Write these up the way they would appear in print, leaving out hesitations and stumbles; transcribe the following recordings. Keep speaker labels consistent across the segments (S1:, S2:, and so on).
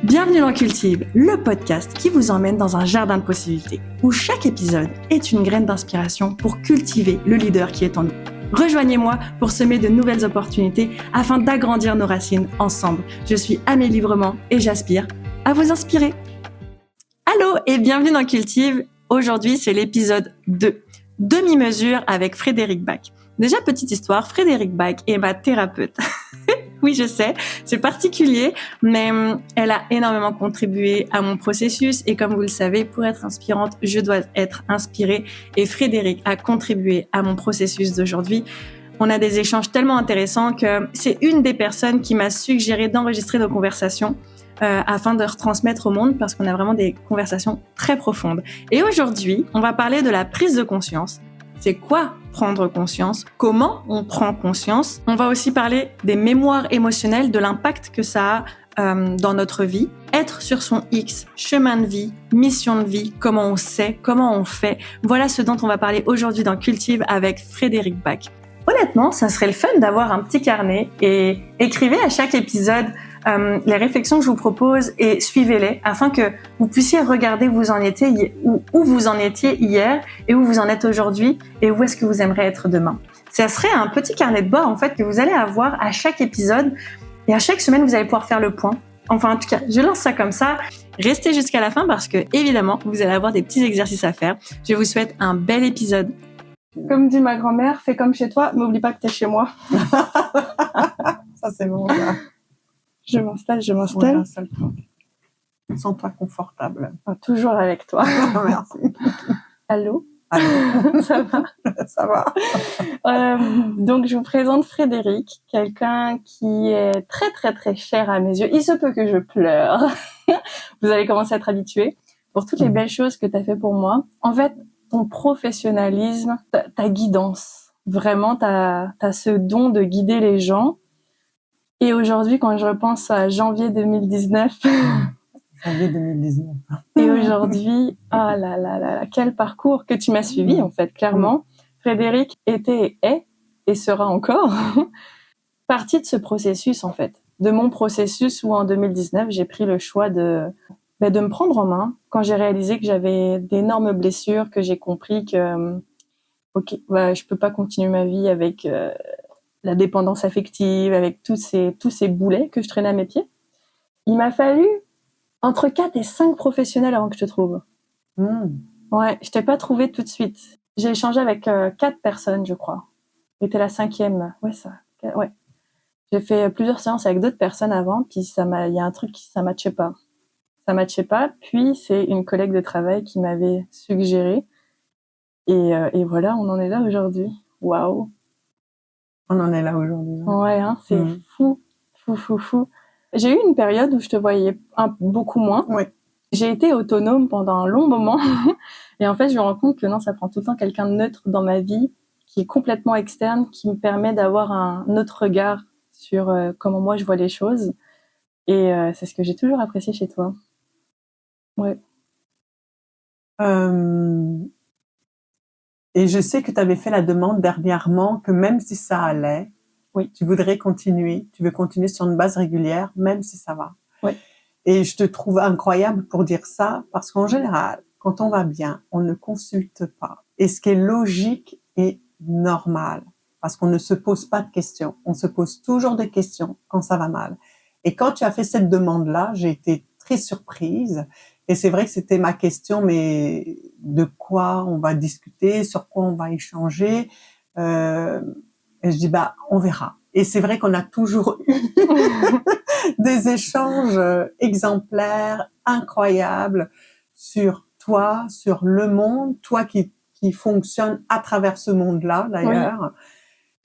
S1: Bienvenue dans Cultive, le podcast qui vous emmène dans un jardin de possibilités, où chaque épisode est une graine d'inspiration pour cultiver le leader qui est en nous. Rejoignez-moi pour semer de nouvelles opportunités afin d'agrandir nos racines ensemble. Je suis Amélie Brement et j'aspire à vous inspirer. Allô et bienvenue dans Cultive. Aujourd'hui, c'est l'épisode 2, Demi-mesure avec Frédéric Bach. Déjà, petite histoire, Frédéric Bach est ma thérapeute. Oui, je sais, c'est particulier, mais elle a énormément contribué à mon processus et comme vous le savez, pour être inspirante, je dois être inspirée et Frédéric a contribué à mon processus d'aujourd'hui. On a des échanges tellement intéressants que c'est une des personnes qui m'a suggéré d'enregistrer nos conversations afin de retransmettre au monde parce qu'on a vraiment des conversations très profondes. Et aujourd'hui, on va parler de la prise de conscience. C'est quoi prendre conscience? Comment on prend conscience? On va aussi parler des mémoires émotionnelles, de l'impact que ça a dans notre vie. Être sur son X, chemin de vie, mission de vie, comment on sait, comment on fait. Voilà ce dont on va parler aujourd'hui dans Cultive avec Frédéric Bach. Honnêtement, ça serait le fun d'avoir un petit carnet et écrivez à chaque épisode les réflexions que je vous propose et suivez-les afin que vous puissiez regarder où vous en étiez hier et où vous en êtes aujourd'hui et où est-ce que vous aimeriez être demain. Ça serait un petit carnet de bord en fait que vous allez avoir à chaque épisode et à chaque semaine vous allez pouvoir faire le point. Enfin en tout cas, je lance ça comme ça. Restez jusqu'à la fin parce que évidemment vous allez avoir des petits exercices à faire. Je vous souhaite un bel épisode. Comme dit ma grand-mère, fais comme chez toi, mais oublie pas que t'es chez moi.
S2: Ça c'est bon ça.
S1: Je m'installe.
S2: Ouais, installe-toi. Sens-toi confortable.
S1: Toujours avec toi.
S2: Merci.
S1: Allô?
S2: Allô.
S1: Ça va?
S2: Ça va.
S1: Donc, je vous présente Frédéric, quelqu'un qui est très, très, très cher à mes yeux. Il se peut que je pleure. Vous allez commencer à être habitués pour toutes les belles choses que tu as fait pour moi. En fait, ton professionnalisme, ta guidance, vraiment, t'as ce don de guider les gens. Et aujourd'hui, quand je repense à janvier 2019...
S2: Janvier 2019.
S1: Et aujourd'hui, ah là là là là, quel parcours que tu m'as suivi en fait, clairement. Frédéric était, est et sera encore partie de ce processus en fait, de mon processus où en 2019 j'ai pris le choix de me prendre en main quand j'ai réalisé que j'avais d'énormes blessures, que j'ai compris que je peux pas continuer ma vie avec la dépendance affective, avec tous ces boulets que je traînais à mes pieds. Il m'a fallu entre 4 et 5 professionnels avant que je te trouve. Ouais, je t'ai pas trouvé tout de suite. J'ai échangé avec 4 personnes, je crois. Et t'es la 5e. Ouais. J'ai fait plusieurs séances avec d'autres personnes avant, puis il y a un truc qui ça matchait pas. Ça matchait pas, puis c'est une collègue de travail qui m'avait suggéré. Et voilà, on en est là aujourd'hui. Waouh.
S2: On en est là aujourd'hui.
S1: Ouais, hein, c'est fou. J'ai eu une période où je te voyais beaucoup moins.
S2: Ouais.
S1: J'ai été autonome pendant un long moment. Et en fait, je me rends compte que non, ça prend tout le temps quelqu'un de neutre dans ma vie, qui est complètement externe, qui me permet d'avoir un autre regard sur comment moi je vois les choses. Et c'est ce que j'ai toujours apprécié chez toi. Ouais.
S2: Et je sais que tu avais fait la demande dernièrement que même si ça allait,
S1: oui,
S2: tu voudrais continuer, tu veux continuer sur une base régulière, même si ça va.
S1: Oui.
S2: Et je te trouve incroyable pour dire ça, parce qu'en général, quand on va bien, on ne consulte pas. Et ce qui est logique et normal, parce qu'on ne se pose pas de questions. On se pose toujours des questions quand ça va mal. Et quand tu as fait cette demande-là, j'ai été très surprise. Et c'est vrai que c'était ma question, mais de quoi on va discuter, sur quoi on va échanger. Et je dis, on verra. Et c'est vrai qu'on a toujours eu des échanges exemplaires, incroyables sur toi, sur le monde, toi qui fonctionne à travers ce monde-là d'ailleurs.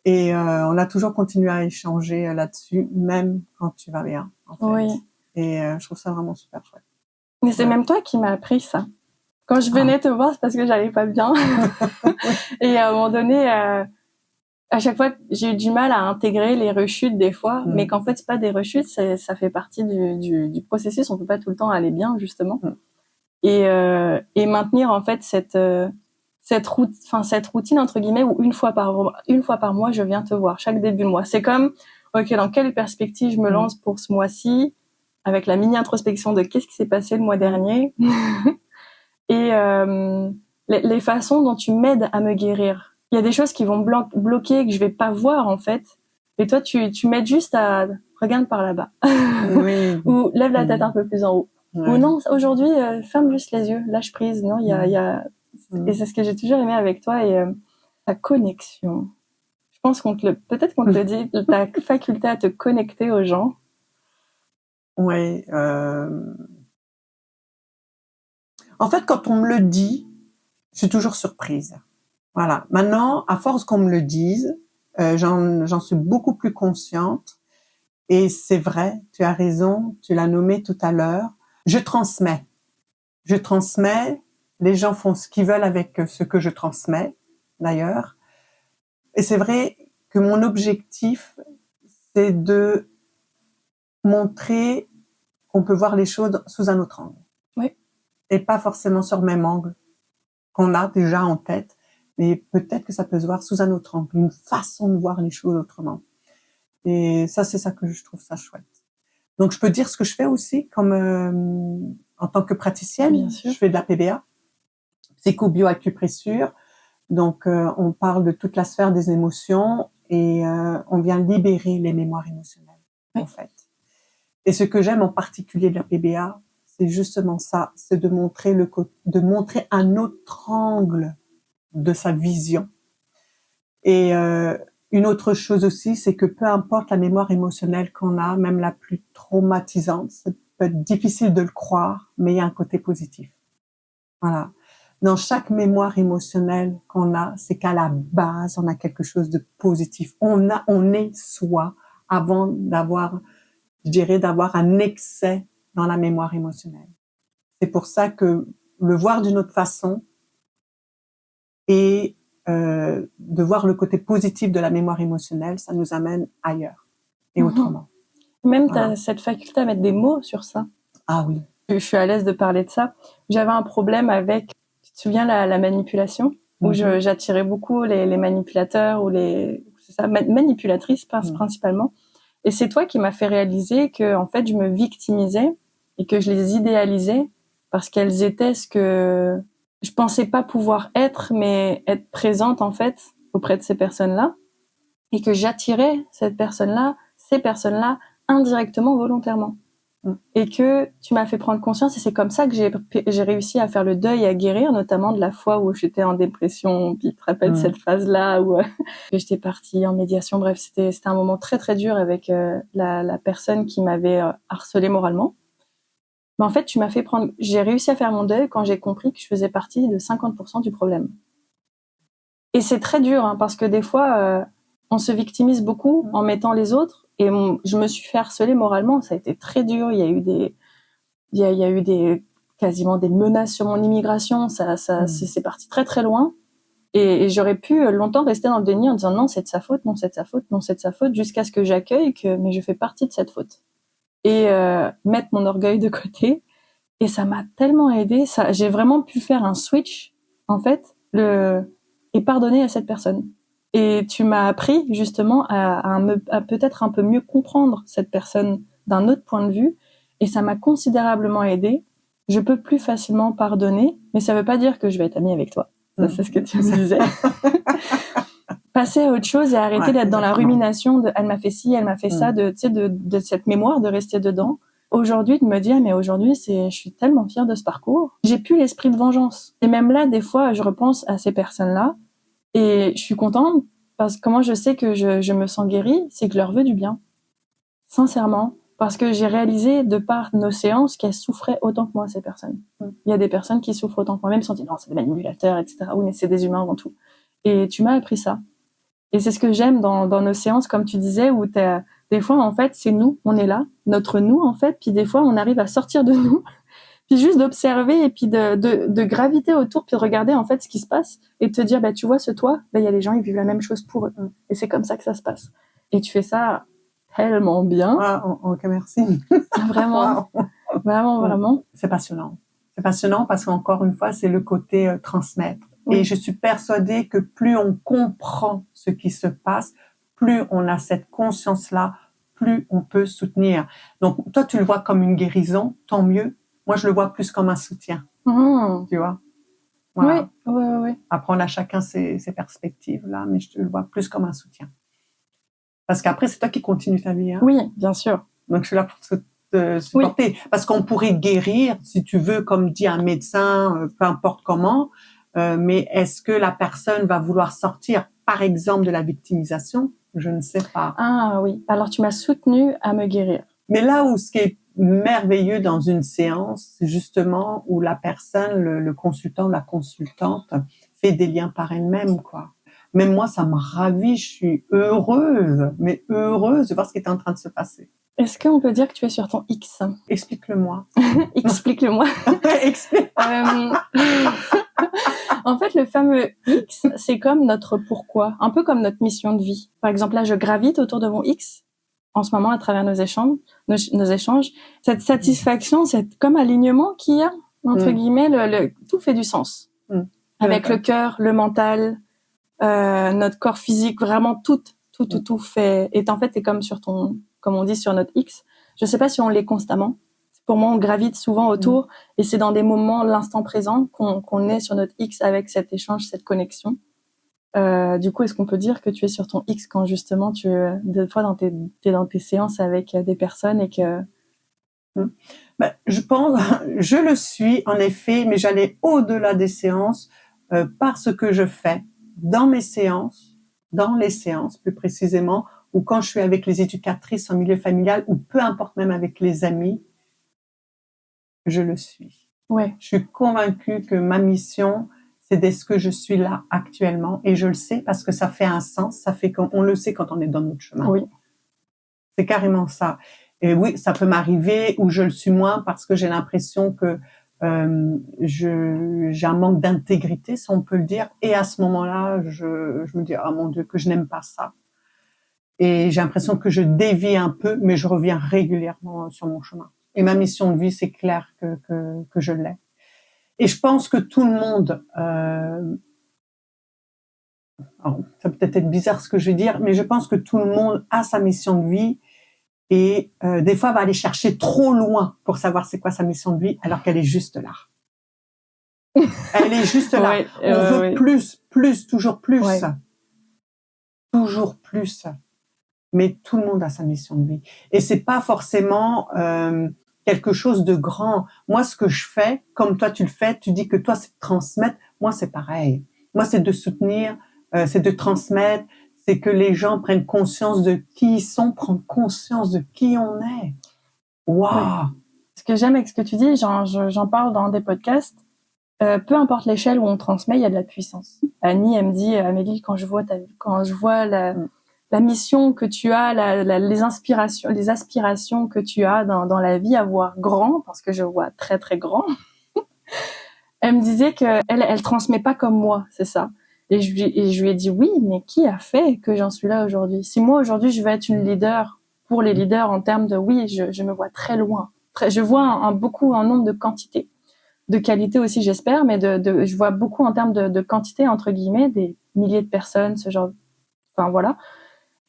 S2: Oui. Et on a toujours continué à échanger là-dessus, même quand tu vas bien, en fait.
S1: Oui.
S2: Et je trouve ça vraiment super chouette.
S1: Mais c'est même toi qui m'as appris ça. Quand je venais te voir, c'est parce que j'allais pas bien. Et à un moment donné, à chaque fois, j'ai eu du mal à intégrer les rechutes des fois, mais qu'en fait, c'est pas des rechutes, ça fait partie du processus. On peut pas tout le temps aller bien, justement. Et maintenir en fait cette routine entre guillemets où une fois par mois, je viens te voir chaque début de mois. C'est comme, ok, dans quelle perspective je me lance pour ce mois-ci? avec la mini-introspection de qu'est-ce qui s'est passé le mois dernier et les façons dont tu m'aides à me guérir. Il y a des choses qui vont bloquer, que je vais pas voir, en fait. Et toi, tu m'aides juste à regarde par là-bas.
S2: Oui.
S1: Ou lève la tête un peu plus en haut.
S2: Ouais.
S1: Ou non, aujourd'hui, ferme juste les yeux, lâche prise. Non, il y a... Et c'est ce que j'ai toujours aimé avec toi et ta connexion. Je pense peut-être qu'on te le dit, ta faculté à te connecter aux gens.
S2: Oui. En fait, quand on me le dit, je suis toujours surprise. Voilà. Maintenant, à force qu'on me le dise, j'en suis beaucoup plus consciente. Et c'est vrai, tu as raison, tu l'as nommé tout à l'heure. Je transmets. Les gens font ce qu'ils veulent avec ce que je transmets, d'ailleurs. Et c'est vrai que mon objectif, c'est de montrer qu'on peut voir les choses sous un autre angle.
S1: Oui.
S2: Et pas forcément sur le même angle qu'on a déjà en tête, mais peut-être que ça peut se voir sous un autre angle, une façon de voir les choses autrement. Et ça, c'est ça que je trouve ça chouette. Donc, je peux dire ce que je fais aussi, comme en tant que praticienne.
S1: Bien sûr.
S2: Je fais de la PBA, psycho-bio-acupressure. Donc, on parle de toute la sphère des émotions et on vient libérer les mémoires émotionnelles, en fait. Et ce que j'aime en particulier de la PBA, c'est justement ça, c'est de montrer un autre angle de sa vision. Et une autre chose aussi, c'est que peu importe la mémoire émotionnelle qu'on a, même la plus traumatisante, ça peut être difficile de le croire, mais il y a un côté positif. Voilà. Dans chaque mémoire émotionnelle qu'on a, c'est qu'à la base, on a quelque chose de positif. On est soi avant d'avoir un excès dans la mémoire émotionnelle. C'est pour ça que le voir d'une autre façon et de voir le côté positif de la mémoire émotionnelle, ça nous amène ailleurs et autrement.
S1: Même t'as cette faculté à mettre des mots sur ça.
S2: Ah oui.
S1: Je suis à l'aise de parler de ça. J'avais un problème avec, tu te souviens, la manipulation, où j'attirais beaucoup les manipulateurs ou manipulatrices principalement. Et c'est toi qui m'as fait réaliser que, en fait, je me victimisais et que je les idéalisais parce qu'elles étaient ce que je pensais pas pouvoir être, mais être présente, en fait, auprès de ces personnes-là. Et que j'attirais ces personnes-là, indirectement, volontairement. Et que tu m'as fait prendre conscience, et c'est comme ça que j'ai réussi à faire le deuil et à guérir, notamment de la fois où j'étais en dépression. Puis tu te rappelles cette phase-là où j'étais partie en médiation. Bref, c'était un moment très très dur avec la personne qui m'avait harcelée moralement. Mais en fait, j'ai réussi à faire mon deuil quand j'ai compris que je faisais partie de 50% du problème. Et c'est très dur, hein, parce que des fois, on se victimise beaucoup en mettant les autres. Et je me suis fait harceler moralement. Ça a été très dur. Il y a eu quasiment des menaces sur mon immigration. C'est parti très très loin. Et j'aurais pu longtemps rester dans le déni en disant non, c'est de sa faute, non, c'est de sa faute, non, c'est de sa faute, jusqu'à ce que j'accueille mais je fais partie de cette faute. Et mettre mon orgueil de côté. Et ça m'a tellement aidée. J'ai vraiment pu faire un switch, en fait, et pardonner à cette personne. Et tu m'as appris justement à peut-être un peu mieux comprendre cette personne d'un autre point de vue. Et ça m'a considérablement aidée. Je peux plus facilement pardonner, mais ça veut pas dire que je vais être amie avec toi. Ça, c'est ce que tu me disais. Passer à autre chose et arrêter d'être dans la rumination de elle m'a fait ci, elle m'a fait ça, de cette mémoire, de rester dedans. Aujourd'hui, de me dire, mais aujourd'hui, je suis tellement fière de ce parcours. J'ai plus l'esprit de vengeance. Et même là, des fois, je repense à ces personnes-là et je suis contente parce que comment je sais que je me sens guérie, c'est que je leur veux du bien. Sincèrement. Parce que j'ai réalisé, de par nos séances, qu'elles souffraient autant que moi, ces personnes. Il y a des personnes qui souffrent autant que moi, même si on dit non, c'est des manipulateurs, etc. Oui, mais c'est des humains avant tout. Et tu m'as appris ça. Et c'est ce que j'aime dans nos séances, comme tu disais, où des fois, en fait, c'est nous, on est là, notre nous, en fait, puis des fois, on arrive à sortir de nous, puis juste d'observer et puis de graviter autour, puis de regarder, en fait, ce qui se passe et de te dire, bah, tu vois, ce toi, bah, il y a des gens, ils vivent la même chose pour eux. Et c'est comme ça que ça se passe. Et tu fais ça tellement bien.
S2: Ok, merci.
S1: Vraiment. Vraiment, vraiment.
S2: C'est passionnant. C'est passionnant parce qu'encore une fois, c'est le côté transmettre. Et je suis persuadée que plus on comprend ce qui se passe, plus on a cette conscience-là, plus on peut soutenir. Donc, toi, tu le vois comme une guérison, tant mieux. Moi, je le vois plus comme un soutien, tu vois. Voilà.
S1: Oui.
S2: Après, on a chacun ses perspectives, là, mais je le vois plus comme un soutien. Parce qu'après, c'est toi qui continues ta vie. Hein.
S1: Oui, bien sûr.
S2: Donc, je suis là pour te supporter. Oui. Parce qu'on pourrait guérir, si tu veux, comme dit un médecin, peu importe comment, mais est-ce que la personne va vouloir sortir, par exemple, de la victimisation? Je ne sais pas.
S1: Ah oui, alors tu m'as soutenue à me guérir.
S2: Mais là où ce qui est merveilleux dans une séance, c'est justement où la personne, le consultant ou la consultante, fait des liens par elle-même, quoi. Même moi, ça me ravit, je suis heureuse, mais heureuse de voir ce qui est en train de se passer.
S1: Est-ce qu'on peut dire que tu es sur ton X?
S2: Explique-le-moi.
S1: Explique-le-moi.
S2: Explique.
S1: En fait, le fameux X, c'est comme notre pourquoi, un peu comme notre mission de vie. Par exemple, là, je gravite autour de mon X en ce moment à travers nos échanges. Cette satisfaction, cette comme alignement qu'il y a entre guillemets, tout fait du sens. Avec le cœur, le mental, notre corps physique, vraiment tout fait. Et en fait, c'est comme sur comme on dit sur notre X. Je sais pas si on l'est constamment. Pour moi, on gravite souvent autour et c'est dans des moments, l'instant présent, qu'on est sur notre X avec cet échange, cette connexion. Du coup, est-ce qu'on peut dire que tu es sur ton X quand justement des fois t'es dans tes séances avec des personnes et que...
S2: Ben, je pense, je le suis en effet, mais j'allais au-delà des séances par ce que je fais dans mes séances, dans les séances plus précisément, ou quand je suis avec les éducatrices en milieu familial, ou peu importe même avec les amis, je le suis.
S1: Ouais.
S2: Je suis convaincue que ma mission, c'est d'être ce que je suis là actuellement, et je le sais parce que ça fait un sens, ça fait qu'on le sait quand on est dans notre chemin.
S1: Oui.
S2: C'est carrément ça. Et oui, ça peut m'arriver où je le suis moins parce que j'ai l'impression que j'ai un manque d'intégrité, si on peut le dire. Et à ce moment-là, je me dis, oh mon Dieu, que je n'aime pas ça. Et j'ai l'impression que je dévie un peu, mais je reviens régulièrement sur mon chemin. Et ma mission de vie, c'est clair que je l'ai. Et je pense que tout le monde, alors, ça peut peut-être être bizarre ce que je vais dire, mais je pense que tout le monde a sa mission de vie et des fois va aller chercher trop loin pour savoir c'est quoi sa mission de vie, alors qu'elle est juste là. Elle est juste là.
S1: Ouais,
S2: on veut plus, toujours plus.
S1: Ouais.
S2: Toujours plus. Mais tout le monde a sa mission de vie. Et c'est pas forcément quelque chose de grand. Moi, ce que je fais, comme toi tu le fais, tu dis que toi c'est de transmettre. Moi, c'est pareil. Moi, c'est de soutenir, c'est de transmettre, c'est que les gens prennent conscience de qui ils sont, prendre conscience de qui on est. Waouh!
S1: Ouais. Ce que j'aime avec ce que tu dis, j'en parle dans des podcasts, peu importe l'échelle où on transmet, il y a de la puissance. Annie, elle me dit, Amélie, quand je vois la mission que tu as, les aspirations que tu as dans la vie à voir grand, parce que je vois très très grand. Elle me disait que elle transmet pas comme moi, c'est ça. Et je lui ai dit oui, mais qui a fait que j'en suis là aujourd'hui? Si moi aujourd'hui je veux être une leader pour les leaders en termes de oui, je me vois très loin. Je vois beaucoup en nombre de quantité, de qualité aussi j'espère, mais je vois beaucoup en termes de quantité entre guillemets, des milliers de personnes, ce genre. Enfin voilà.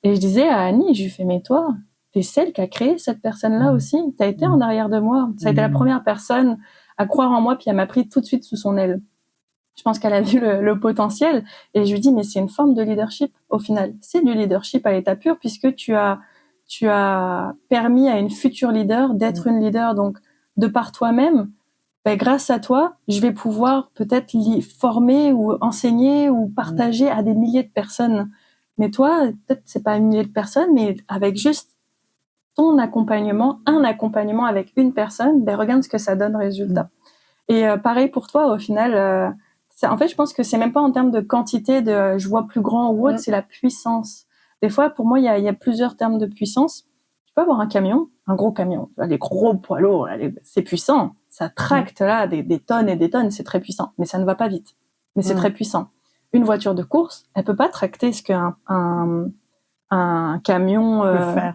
S1: Et je disais à Annie, je lui fais mais toi, t'es celle qui a créé cette personne-là aussi. T'as été en arrière de moi. Ça a été la première personne à croire en moi, puis elle m'a pris tout de suite sous son aile. Je pense qu'elle a vu le potentiel. Et je lui dis, mais c'est une forme de leadership, au final. C'est du leadership à l'état pur, puisque tu as permis à une future leader d'être une leader. Donc, de par toi-même, ben, grâce à toi, je vais pouvoir peut-être former ou enseigner ou partager à des milliers de personnes. Mais toi, peut-être c'est pas un millier de personnes, mais avec juste ton accompagnement, un accompagnement avec une personne, ben regarde ce que ça donne résultat. Et pareil pour toi, au final, en fait, je pense que c'est même pas en termes de quantité de je vois plus grand ou autre, c'est la puissance. Des fois, pour moi, il y a plusieurs termes de puissance. Tu peux avoir un camion, un gros camion, les gros poids lourds, c'est puissant, ça tracte là des tonnes et des tonnes, c'est très puissant, mais ça ne va pas vite. Mais c'est très puissant. Une voiture de course, elle peut pas tracter ce qu'un un camion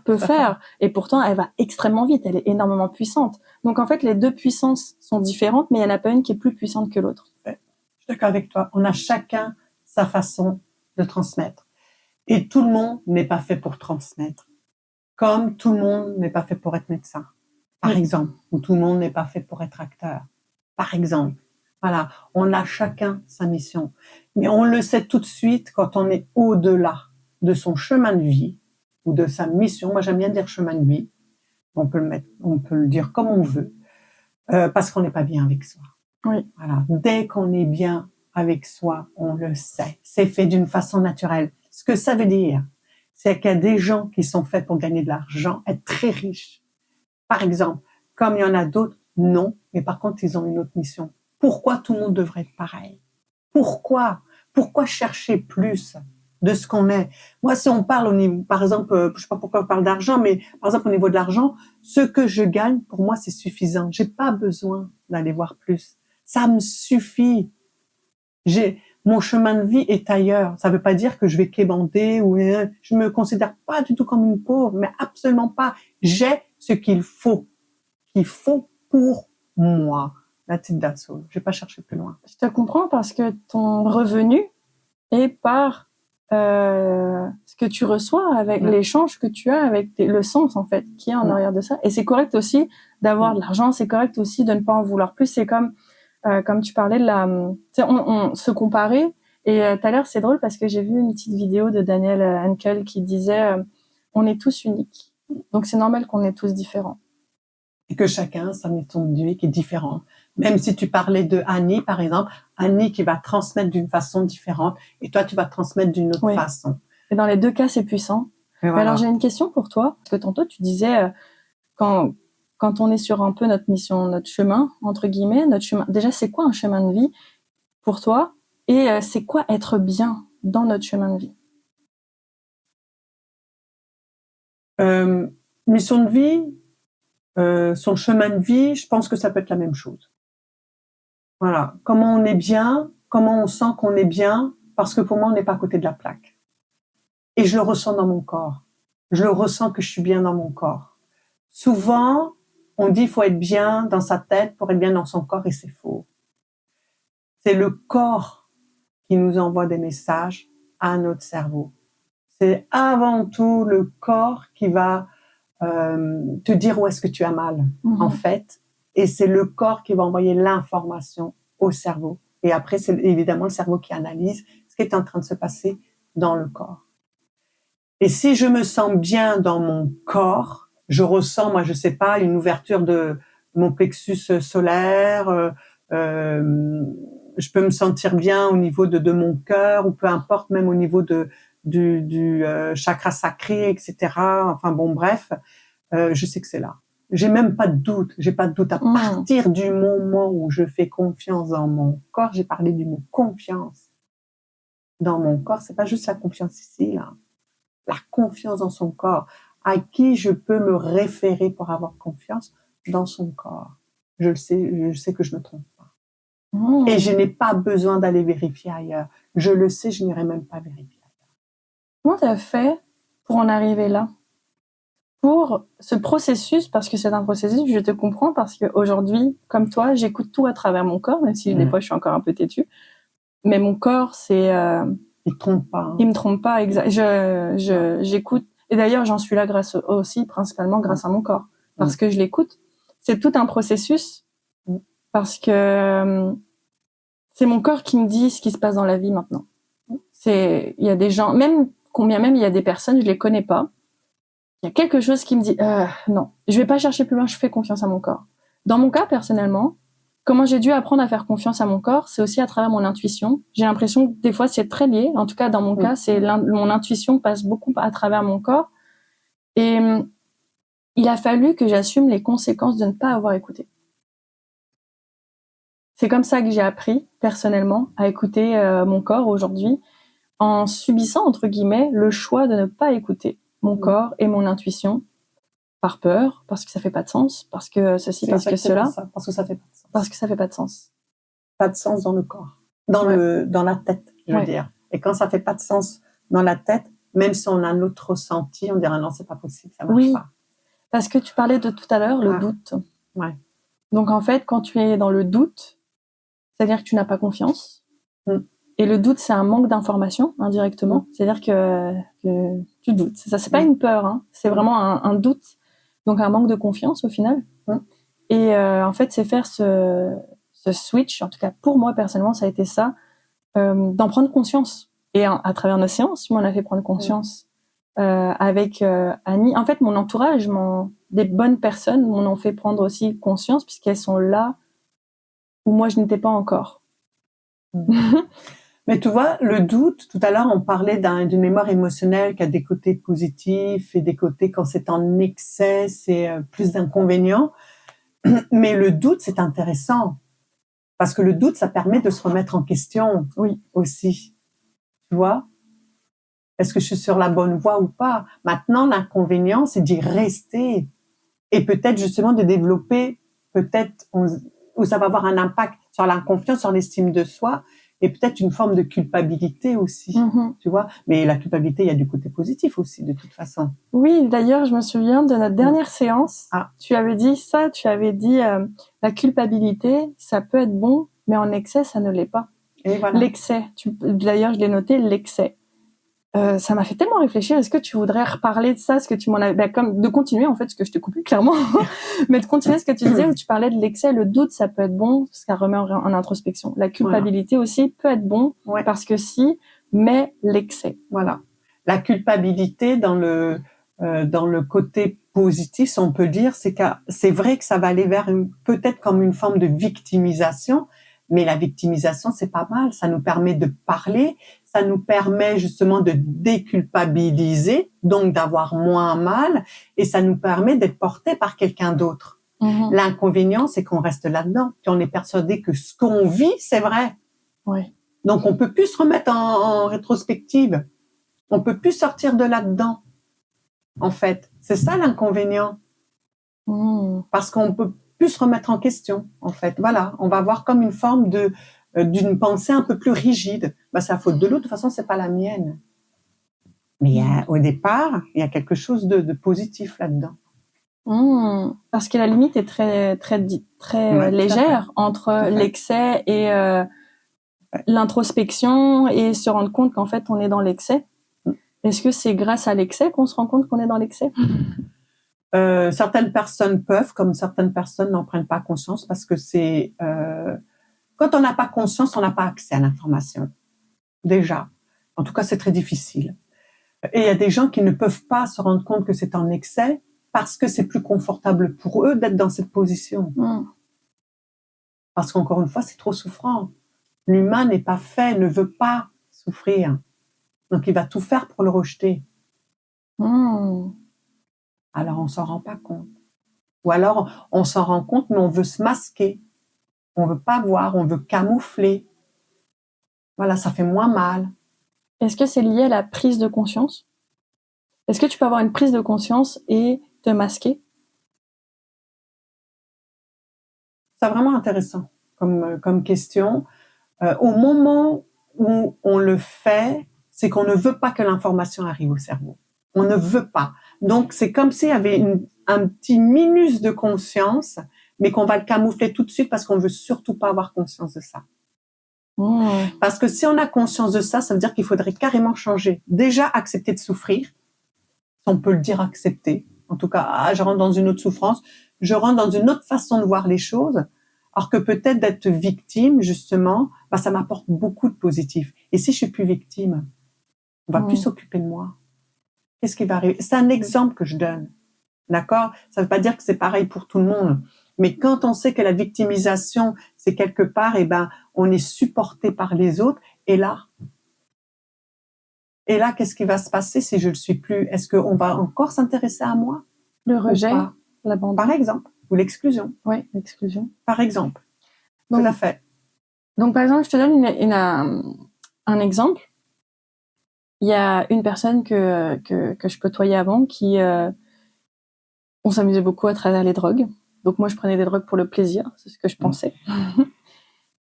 S1: peut faire. Et pourtant, elle va extrêmement vite, elle est énormément puissante. Donc en fait, les deux puissances sont différentes, mais il n'y en a pas une qui est plus puissante que l'autre.
S2: Ouais, je suis d'accord avec toi. On a chacun sa façon de transmettre. Et tout le monde n'est pas fait pour transmettre. Comme tout le monde n'est pas fait pour être médecin, par exemple, ou tout le monde n'est pas fait pour être acteur, par exemple. Voilà, on a chacun sa mission. Mais on le sait tout de suite quand on est au-delà de son chemin de vie ou de sa mission. Moi, j'aime bien dire chemin de vie. On peut le dire comme on veut, parce qu'on n'est pas bien avec soi.
S1: Oui.
S2: Voilà. Dès qu'on est bien avec soi, on le sait. C'est fait d'une façon naturelle. Ce que ça veut dire, c'est qu'il y a des gens qui sont faits pour gagner de l'argent, être très riches. Par exemple, comme il y en a d'autres, non, mais par contre, ils ont une autre mission. Pourquoi tout le monde devrait être pareil? Pourquoi? Pourquoi chercher plus de ce qu'on est? Moi, si on parle au niveau, par exemple, je sais pas pourquoi on parle d'argent, mais par exemple, au niveau de l'argent, ce que je gagne, pour moi, c'est suffisant. J'ai pas besoin d'aller voir plus. Ça me suffit. Mon chemin de vie est ailleurs. Ça veut pas dire que je vais quémander ou je me considère pas du tout comme une pauvre, mais absolument pas. J'ai ce qu'il faut pour moi. La petite d'assaut. Je vais pas chercher plus loin.
S1: Je te comprends parce que ton revenu est par ce que tu reçois avec l'échange que tu as avec le sens en fait qui est en arrière de ça. Et c'est correct aussi d'avoir de l'argent, c'est correct aussi de ne pas en vouloir plus. C'est comme tu parlais de la, tu sais, on se comparer. Et tout à l'heure c'est drôle parce que j'ai vu une petite vidéo de Daniel Henkel qui disait on est tous uniques, donc c'est normal qu'on est tous différents.
S2: Et que chacun sa mission de vie qui est différente. Même si tu parlais de Annie, par exemple, Annie qui va transmettre d'une façon différente et toi, tu vas transmettre d'une autre façon.
S1: Et dans les deux cas, c'est puissant. Voilà. Mais alors, j'ai une question pour toi. Parce que tantôt, tu disais, quand on est sur un peu notre mission, notre chemin, entre guillemets, notre chemin, déjà, c'est quoi un chemin de vie pour toi? Et c'est quoi être bien dans notre chemin de vie?
S2: Mission de vie, son chemin de vie, je pense que ça peut être la même chose. Voilà. Comment on est bien, comment on sent qu'on est bien, parce que pour moi, on n'est pas à côté de la plaque. Et je le ressens dans mon corps. Je le ressens que je suis bien dans mon corps. Souvent, on dit qu'il faut être bien dans sa tête pour être bien dans son corps, et c'est faux. C'est le corps qui nous envoie des messages à notre cerveau. C'est avant tout le corps qui va te dire où est-ce que tu as mal, en fait. Et c'est le corps qui va envoyer l'information au cerveau. Et après, c'est évidemment le cerveau qui analyse ce qui est en train de se passer dans le corps. Et si je me sens bien dans mon corps, je ressens, moi, je sais pas, une ouverture de mon plexus solaire, je peux me sentir bien au niveau de mon cœur, ou peu importe, même au niveau du chakra sacré, etc. Enfin bon, bref, je sais que c'est là. J'ai même pas de doute. J'ai pas de doute à partir du moment où je fais confiance dans mon corps. J'ai parlé du mot confiance dans mon corps. C'est pas juste la confiance ici, là. La confiance dans son corps. À qui je peux me référer pour avoir confiance dans son corps. Je sais que je me trompe pas. Et je n'ai pas besoin d'aller vérifier ailleurs. Je le sais, je n'irai même pas vérifier ailleurs.
S1: Comment tu as fait pour en arriver là? Pour ce processus, parce que c'est un processus, je te comprends, parce qu'aujourd'hui, comme toi, j'écoute tout à travers mon corps, même si des fois je suis encore un peu têtue. Mais mon corps, c'est...
S2: il te trompe pas. Hein.
S1: Il me trompe pas, exact. J'écoute. Et d'ailleurs, j'en suis là principalement grâce à mon corps. Parce que je l'écoute. C'est tout un processus. Parce que c'est mon corps qui me dit ce qui se passe dans la vie maintenant. Il y a des gens, combien même il y a des personnes, je les connais pas. Il y a quelque chose qui me dit, non, je vais pas chercher plus loin, je fais confiance à mon corps. Dans mon cas, personnellement, comment j'ai dû apprendre à faire confiance à mon corps, c'est aussi à travers mon intuition. J'ai l'impression que des fois, c'est très lié. En tout cas, dans mon cas, mon intuition passe beaucoup à travers mon corps. Et il a fallu que j'assume les conséquences de ne pas avoir écouté. C'est comme ça que j'ai appris, personnellement, à écouter mon corps aujourd'hui, en subissant, entre guillemets, le choix de ne pas écouter mon corps et mon intuition, par peur, parce que ça fait pas de sens, parce que ceci, parce que cela.
S2: Parce que ça fait pas de sens.
S1: Parce que ça fait pas de sens.
S2: Pas de sens dans le corps. Dans la tête, je veux dire. Et quand ça fait pas de sens dans la tête, même si on a notre ressenti, on dira non, c'est pas possible, ça marche pas.
S1: Parce que tu parlais de tout à l'heure, le doute.
S2: Ouais.
S1: Donc en fait, quand tu es dans le doute, c'est-à-dire que tu n'as pas confiance. Et le doute, c'est un manque d'information, indirectement. C'est-à-dire que tu doutes. Ça, c'est pas une peur, hein. C'est vraiment un doute. Donc, un manque de confiance, au final. Et en fait, c'est faire ce switch, en tout cas pour moi personnellement, ça a été ça, d'en prendre conscience. Et à travers nos séances, tu m'en as fait prendre conscience avec Annie. En fait, mon entourage, des bonnes personnes m'en ont fait prendre aussi conscience puisqu'elles sont là où moi je n'étais pas encore.
S2: Mais tu vois, le doute, tout à l'heure, on parlait d'une mémoire émotionnelle qui a des côtés positifs et des côtés, quand c'est en excès, c'est plus d'inconvénients. Mais le doute, c'est intéressant. Parce que le doute, ça permet de se remettre en question.
S1: Oui.
S2: Aussi. Tu vois? Est-ce que je suis sur la bonne voie ou pas? Maintenant, l'inconvénient, c'est d'y rester. Et peut-être, justement, de développer, où ça va avoir un impact sur la confiance, sur l'estime de soi, et peut-être une forme de culpabilité aussi, tu vois. Mais la culpabilité, il y a du côté positif aussi, de toute façon.
S1: Oui, d'ailleurs, je me souviens de notre dernière séance. Tu avais dit ça, la culpabilité, ça peut être bon, mais en excès, ça ne l'est pas.
S2: Et voilà.
S1: L'excès, d'ailleurs, je l'ai noté, l'excès. Ça m'a fait tellement réfléchir. Est-ce que tu voudrais reparler de ça? Est-ce que tu m'en avais, comme de continuer en fait, ce que je t'ai coupé clairement, mais de continuer ce que tu disais où tu parlais de l'excès, le doute, ça peut être bon parce qu'elle remet en introspection. La culpabilité aussi peut être bon parce que mais l'excès.
S2: Voilà. La culpabilité dans le côté positif, si on peut dire, c'est vrai que ça va aller vers peut-être comme une forme de victimisation, mais la victimisation, c'est pas mal. Ça nous permet de parler, ça nous permet justement de déculpabiliser, donc d'avoir moins mal, et ça nous permet d'être porté par quelqu'un d'autre. L'inconvénient, c'est qu'on reste là-dedans, qu'on est persuadé que ce qu'on vit, c'est vrai.
S1: Oui.
S2: Donc, on peut plus se remettre en rétrospective. On peut plus sortir de là-dedans. En fait, c'est ça l'inconvénient. Parce qu'on peut plus se remettre en question. En fait, voilà, on va avoir comme une forme d'une pensée un peu plus rigide. C'est la faute de l'autre. De toute façon, c'est pas la mienne. Mais au départ, il y a quelque chose de positif là-dedans.
S1: Parce que la limite est très légère entre l'excès et l'introspection et se rendre compte qu'en fait on est dans l'excès. Est-ce que c'est grâce à l'excès qu'on se rend compte qu'on est dans l'excès?
S2: Certaines personnes peuvent, comme certaines personnes n'en prennent pas conscience parce que quand on n'a pas conscience, on n'a pas accès à l'information. Déjà. En tout cas, c'est très difficile. Et il y a des gens qui ne peuvent pas se rendre compte que c'est en excès parce que c'est plus confortable pour eux d'être dans cette position. Parce qu'encore une fois, c'est trop souffrant. L'humain n'est pas fait, ne veut pas souffrir. Donc, il va tout faire pour le rejeter. Alors, on s'en rend pas compte. Ou alors, on s'en rend compte, mais on veut se masquer. On veut pas voir, on veut camoufler. Voilà, ça fait moins mal.
S1: Est-ce que c'est lié à la prise de conscience? Est-ce que tu peux avoir une prise de conscience et te masquer?
S2: C'est vraiment intéressant comme question. Au moment où on le fait, c'est qu'on ne veut pas que l'information arrive au cerveau. On ne veut pas. Donc, c'est comme s'il y avait un petit minus de conscience, mais qu'on va le camoufler tout de suite parce qu'on veut surtout pas avoir conscience de ça. Parce que si on a conscience de ça, ça veut dire qu'il faudrait carrément changer. Déjà, accepter de souffrir. Si on peut le dire, accepter. En tout cas, je rentre dans une autre souffrance. Je rentre dans une autre façon de voir les choses. Alors que peut-être d'être victime, justement, ça m'apporte beaucoup de positif. Et si je suis plus victime, on va plus s'occuper de moi. Qu'est-ce qui va arriver? C'est un exemple que je donne. D'accord? Ça veut pas dire que c'est pareil pour tout le monde. Mais quand on sait que la victimisation, c'est quelque part, on est supporté par les autres. Et là, qu'est-ce qui va se passer si je le suis plus? Est-ce qu'on va encore s'intéresser à moi?
S1: Le rejet, l'abandon.
S2: Par exemple. Ou l'exclusion.
S1: Oui, l'exclusion.
S2: Par exemple. Donc, tout à fait.
S1: Donc, par exemple, je te donne un exemple. Il y a une personne que je côtoyais avant qui, on s'amusait beaucoup à travers les drogues. Donc, moi, je prenais des drogues pour le plaisir. C'est ce que je pensais.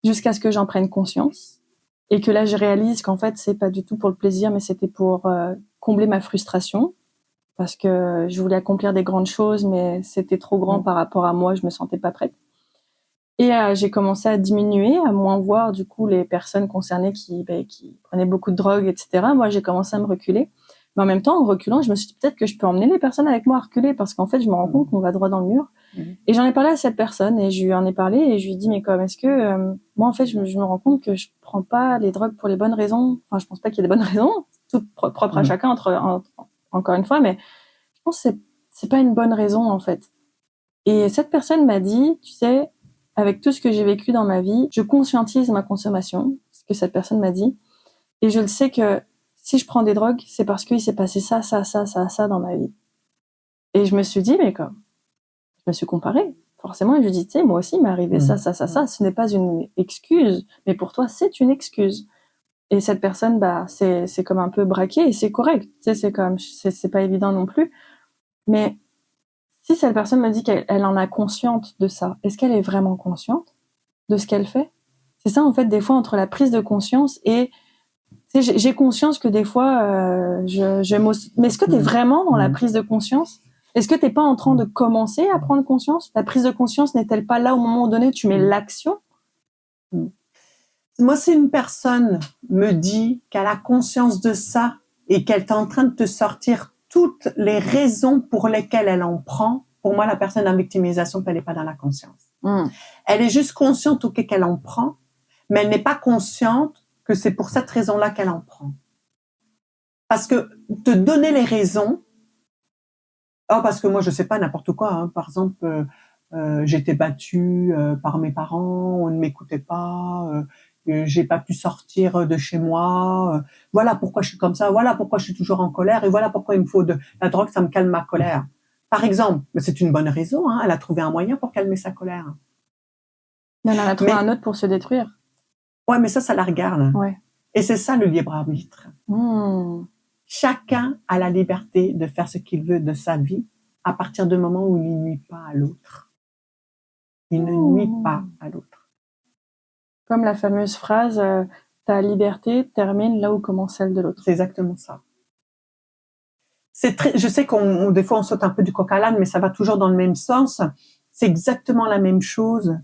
S1: Jusqu'à ce que j'en prenne conscience. Et que là, je réalise qu'en fait, c'est pas du tout pour le plaisir, mais c'était pour combler ma frustration. Parce que je voulais accomplir des grandes choses, mais c'était trop grand par rapport à moi, je me sentais pas prête. Et j'ai commencé à diminuer, à moins voir du coup les personnes concernées qui prenaient beaucoup de drogue, etc. Moi, j'ai commencé à me reculer. Mais en même temps, en reculant, je me suis dit peut-être que je peux emmener les personnes avec moi à reculer parce qu'en fait, je me rends compte qu'on va droit dans le mur. Et j'en ai parlé à cette personne et je lui en ai parlé et je lui ai dit mais comme est-ce que moi en fait je me rends compte que je prends pas les drogues pour les bonnes raisons. Enfin, je pense pas qu'il y ait des bonnes raisons, tout propre à chacun encore une fois, mais je pense que c'est pas une bonne raison en fait. Et cette personne m'a dit, tu sais, avec tout ce que j'ai vécu dans ma vie, je conscientise ma consommation, ce que cette personne m'a dit, et je le sais que si je prends des drogues, c'est parce qu'il s'est passé ça dans ma vie. Et je me suis dit, mais comme, je me suis comparée, forcément, et je lui dis, tu sais, moi aussi, il m'est arrivé ça, ce n'est pas une excuse, mais pour toi, c'est une excuse. Et cette personne, c'est comme un peu braqué, et c'est correct, tu sais, c'est pas évident non plus, mais si cette personne me dit qu'elle en a conscience de ça, est-ce qu'elle est vraiment consciente de ce qu'elle fait? C'est ça, en fait, des fois, entre la prise de conscience et, tu sais, j'ai conscience que des fois, mais est-ce que t'es vraiment dans la prise de conscience? Est-ce que t'es pas en train de commencer à prendre conscience? La prise de conscience n'est-elle pas là au moment donné où tu mets l'action?
S2: Moi, si une personne me dit qu'elle a conscience de ça et qu'elle est en train de te sortir toutes les raisons pour lesquelles elle en prend, pour moi, la personne en victimisation, elle n'est pas dans la conscience. Elle est juste consciente qu'elle en prend, mais elle n'est pas consciente que c'est pour cette raison-là qu'elle en prend. Parce que te donner les raisons, parce que moi, je sais pas n'importe quoi, hein. Par exemple, j'étais battue par mes parents, on ne m'écoutait pas, j'ai pas pu sortir de chez moi, voilà pourquoi je suis comme ça, voilà pourquoi je suis toujours en colère, et voilà pourquoi il me faut de la drogue, ça me calme ma colère. Par exemple, mais c'est une bonne raison, hein, elle a trouvé un moyen pour calmer sa colère.
S1: Mais elle en a trouvé un autre pour se détruire.
S2: Ouais, mais ça la regarde.
S1: Ouais.
S2: Et c'est ça le libre arbitre. Chacun a la liberté de faire ce qu'il veut de sa vie à partir du moment où il ne nuit pas à l'autre. Il ne nuit pas à l'autre.
S1: Comme la fameuse phrase, ta liberté termine là où commence celle de l'autre.
S2: C'est exactement ça. Je sais des fois on saute un peu du coq à l'âne, mais ça va toujours dans le même sens. C'est exactement la même chose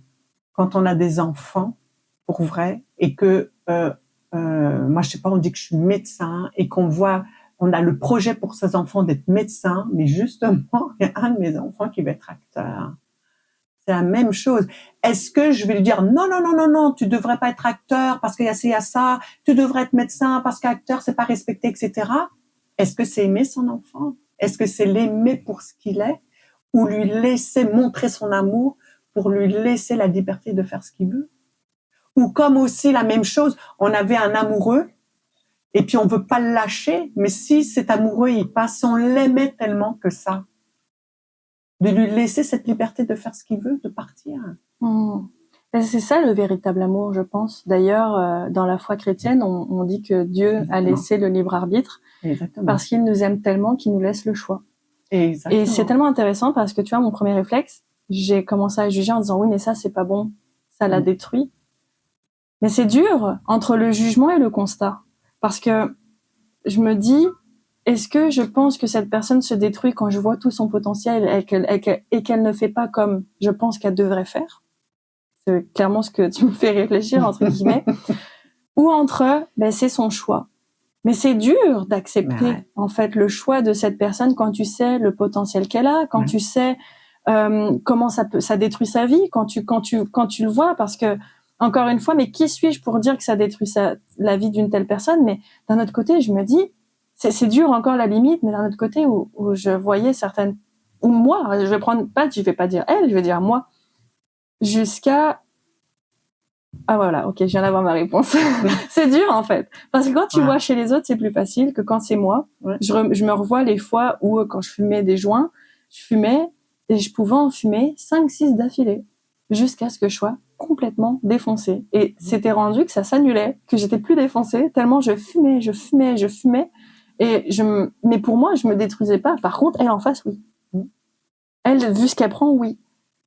S2: quand on a des enfants, pour vrai, et que, moi je sais pas, on dit que je suis médecin et on a le projet pour ces enfants d'être médecin, mais justement, il y a un de mes enfants qui va être acteur. C'est la même chose. Est-ce que je vais lui dire non, tu devrais pas être acteur parce qu'il y a ça, tu devrais être médecin parce qu'acteur c'est pas respecté, etc. Est-ce que c'est aimer son enfant? Est-ce que c'est l'aimer pour ce qu'il est? Ou lui laisser montrer son amour pour lui laisser la liberté de faire ce qu'il veut? Ou comme aussi la même chose, on avait un amoureux et puis on veut pas le lâcher, mais si cet amoureux il passe, on l'aimait tellement que ça, de lui laisser cette liberté de faire ce qu'il veut, de partir.
S1: C'est ça le véritable amour, je pense. D'ailleurs, dans la foi chrétienne, on dit que Dieu a laissé le libre arbitre.
S2: Exactement.
S1: Parce qu'il nous aime tellement qu'il nous laisse le choix.
S2: Exactement.
S1: Et c'est tellement intéressant parce que tu vois, mon premier réflexe, j'ai commencé à juger en disant oui, mais ça c'est pas bon, ça l'a détruit. Mais c'est dur entre le jugement et le constat, parce que je me dis, est-ce que je pense que cette personne se détruit quand je vois tout son potentiel et qu'elle ne fait pas comme je pense qu'elle devrait faire? C'est clairement ce que tu me fais réfléchir, entre guillemets. Ou entre, c'est son choix. Mais c'est dur d'accepter, en fait, le choix de cette personne quand tu sais le potentiel qu'elle a, quand tu sais comment ça détruit sa vie, quand tu le vois, parce que encore une fois, mais qui suis-je pour dire que ça détruit la vie d'une telle personne? Mais d'un autre côté, je me dis, c'est dur encore la limite, mais d'un autre côté où je voyais certaines, ou moi, je vais pas dire elle, je vais dire moi, jusqu'à voilà, ok, je viens d'avoir ma réponse. C'est dur en fait, parce que quand tu vois chez les autres, c'est plus facile que quand c'est moi. Je me revois les fois où quand je fumais des joints, je fumais et je pouvais en fumer 5-6 d'affilée jusqu'à ce que je sois complètement défoncée. Et c'était rendu que ça s'annulait, que j'étais plus défoncée tellement je fumais. Mais pour moi, je me détruisais pas. Par contre, elle en face, oui. Elle, vu ce qu'elle prend, oui.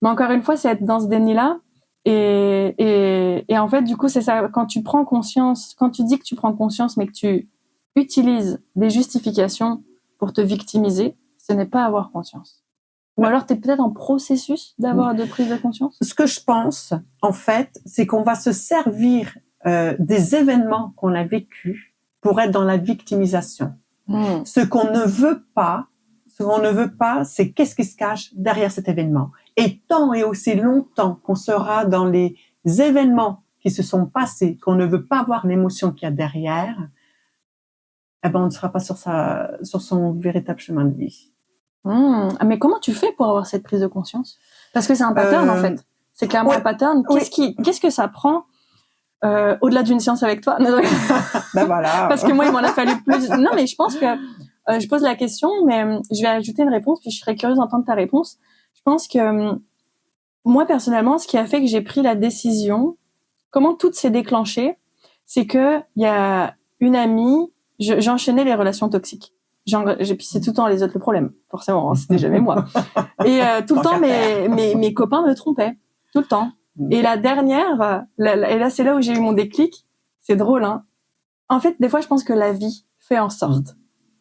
S1: Mais encore une fois, c'est être dans ce déni-là. Et en fait, du coup, c'est ça. Quand tu prends conscience, quand tu dis que tu prends conscience, mais que tu utilises des justifications pour te victimiser, ce n'est pas avoir conscience. Ou alors, tu es peut-être en processus d'avoir de prise de conscience?
S2: Ce que je pense, en fait, c'est qu'on va se servir des événements qu'on a vécus pour être dans la victimisation. Ce qu'on ne veut pas, c'est qu'est-ce qui se cache derrière cet événement. Et tant et aussi longtemps qu'on sera dans les événements qui se sont passés, qu'on ne veut pas voir l'émotion qu'il y a derrière, eh ben on ne sera pas sur son véritable chemin de vie.
S1: Mais comment tu fais pour avoir cette prise de conscience? Parce que c'est un pattern en fait. C'est clairement un pattern. Qu'est-ce que ça prend au-delà d'une séance avec toi?
S2: Ben voilà.
S1: Parce que moi, il m'en a fallu plus. Non, mais je pense que je pose la question, mais je vais ajouter une réponse, puis je serais curieuse d'entendre ta réponse. Je pense que moi, personnellement, ce qui a fait que j'ai pris la décision, comment tout s'est déclenché, c'est que il y a une amie, j'enchaînais les relations toxiques. Puis c'est tout le temps les autres le problème, forcément, hein, c'était jamais moi. Et tout le temps, mes copains me trompaient, tout le temps. Et la dernière, et là c'est là où j'ai eu mon déclic, c'est drôle, hein. En fait, des fois, je pense que la vie fait en sorte.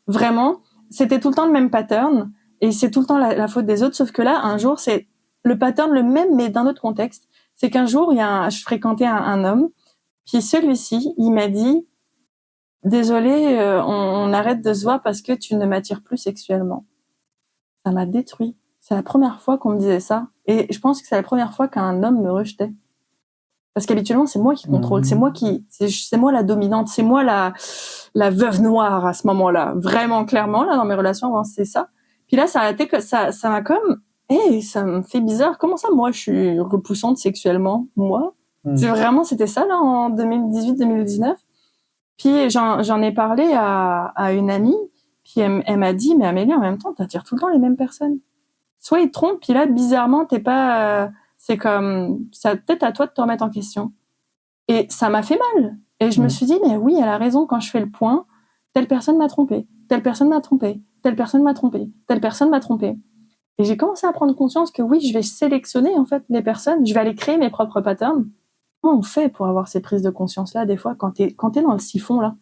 S1: Vraiment, c'était tout le temps le même pattern, et c'est tout le temps la faute des autres, sauf que là, un jour, c'est le pattern le même, mais d'un autre contexte. C'est qu'un jour, je fréquentais un homme, puis celui-ci, il m'a dit, désolé, on arrête de se voir parce que tu ne m'attires plus sexuellement. Ça m'a détruit. C'est la première fois qu'on me disait ça. Et je pense que c'est la première fois qu'un homme me rejetait. Parce qu'habituellement, c'est moi qui contrôle. C'est moi la dominante. C'est moi la veuve noire à ce moment-là. Vraiment, clairement, là, dans mes relations avant, c'est ça. Puis là, ça m'a comme, ça me fait bizarre. Comment ça, moi, je suis repoussante sexuellement? Moi? C'était ça, là, en 2018-2019. Puis j'en ai parlé à une amie, puis elle m'a dit, mais Amélie, en même temps, t'attires tout le temps les mêmes personnes. Soit ils te trompent, puis là, bizarrement, t'es pas... c'est comme... ça peut-être à toi de te remettre en question. Et ça m'a fait mal. Et je me suis dit, mais oui, elle a raison, quand je fais le point, telle personne m'a trompée, telle personne m'a trompée, telle personne m'a trompée, telle personne m'a trompée. Et j'ai commencé à prendre conscience que oui, je vais sélectionner, en fait, les personnes, je vais aller créer mes propres patterns. Comment on fait pour avoir ces prises de conscience-là, des fois, quand t'es dans le siphon, là?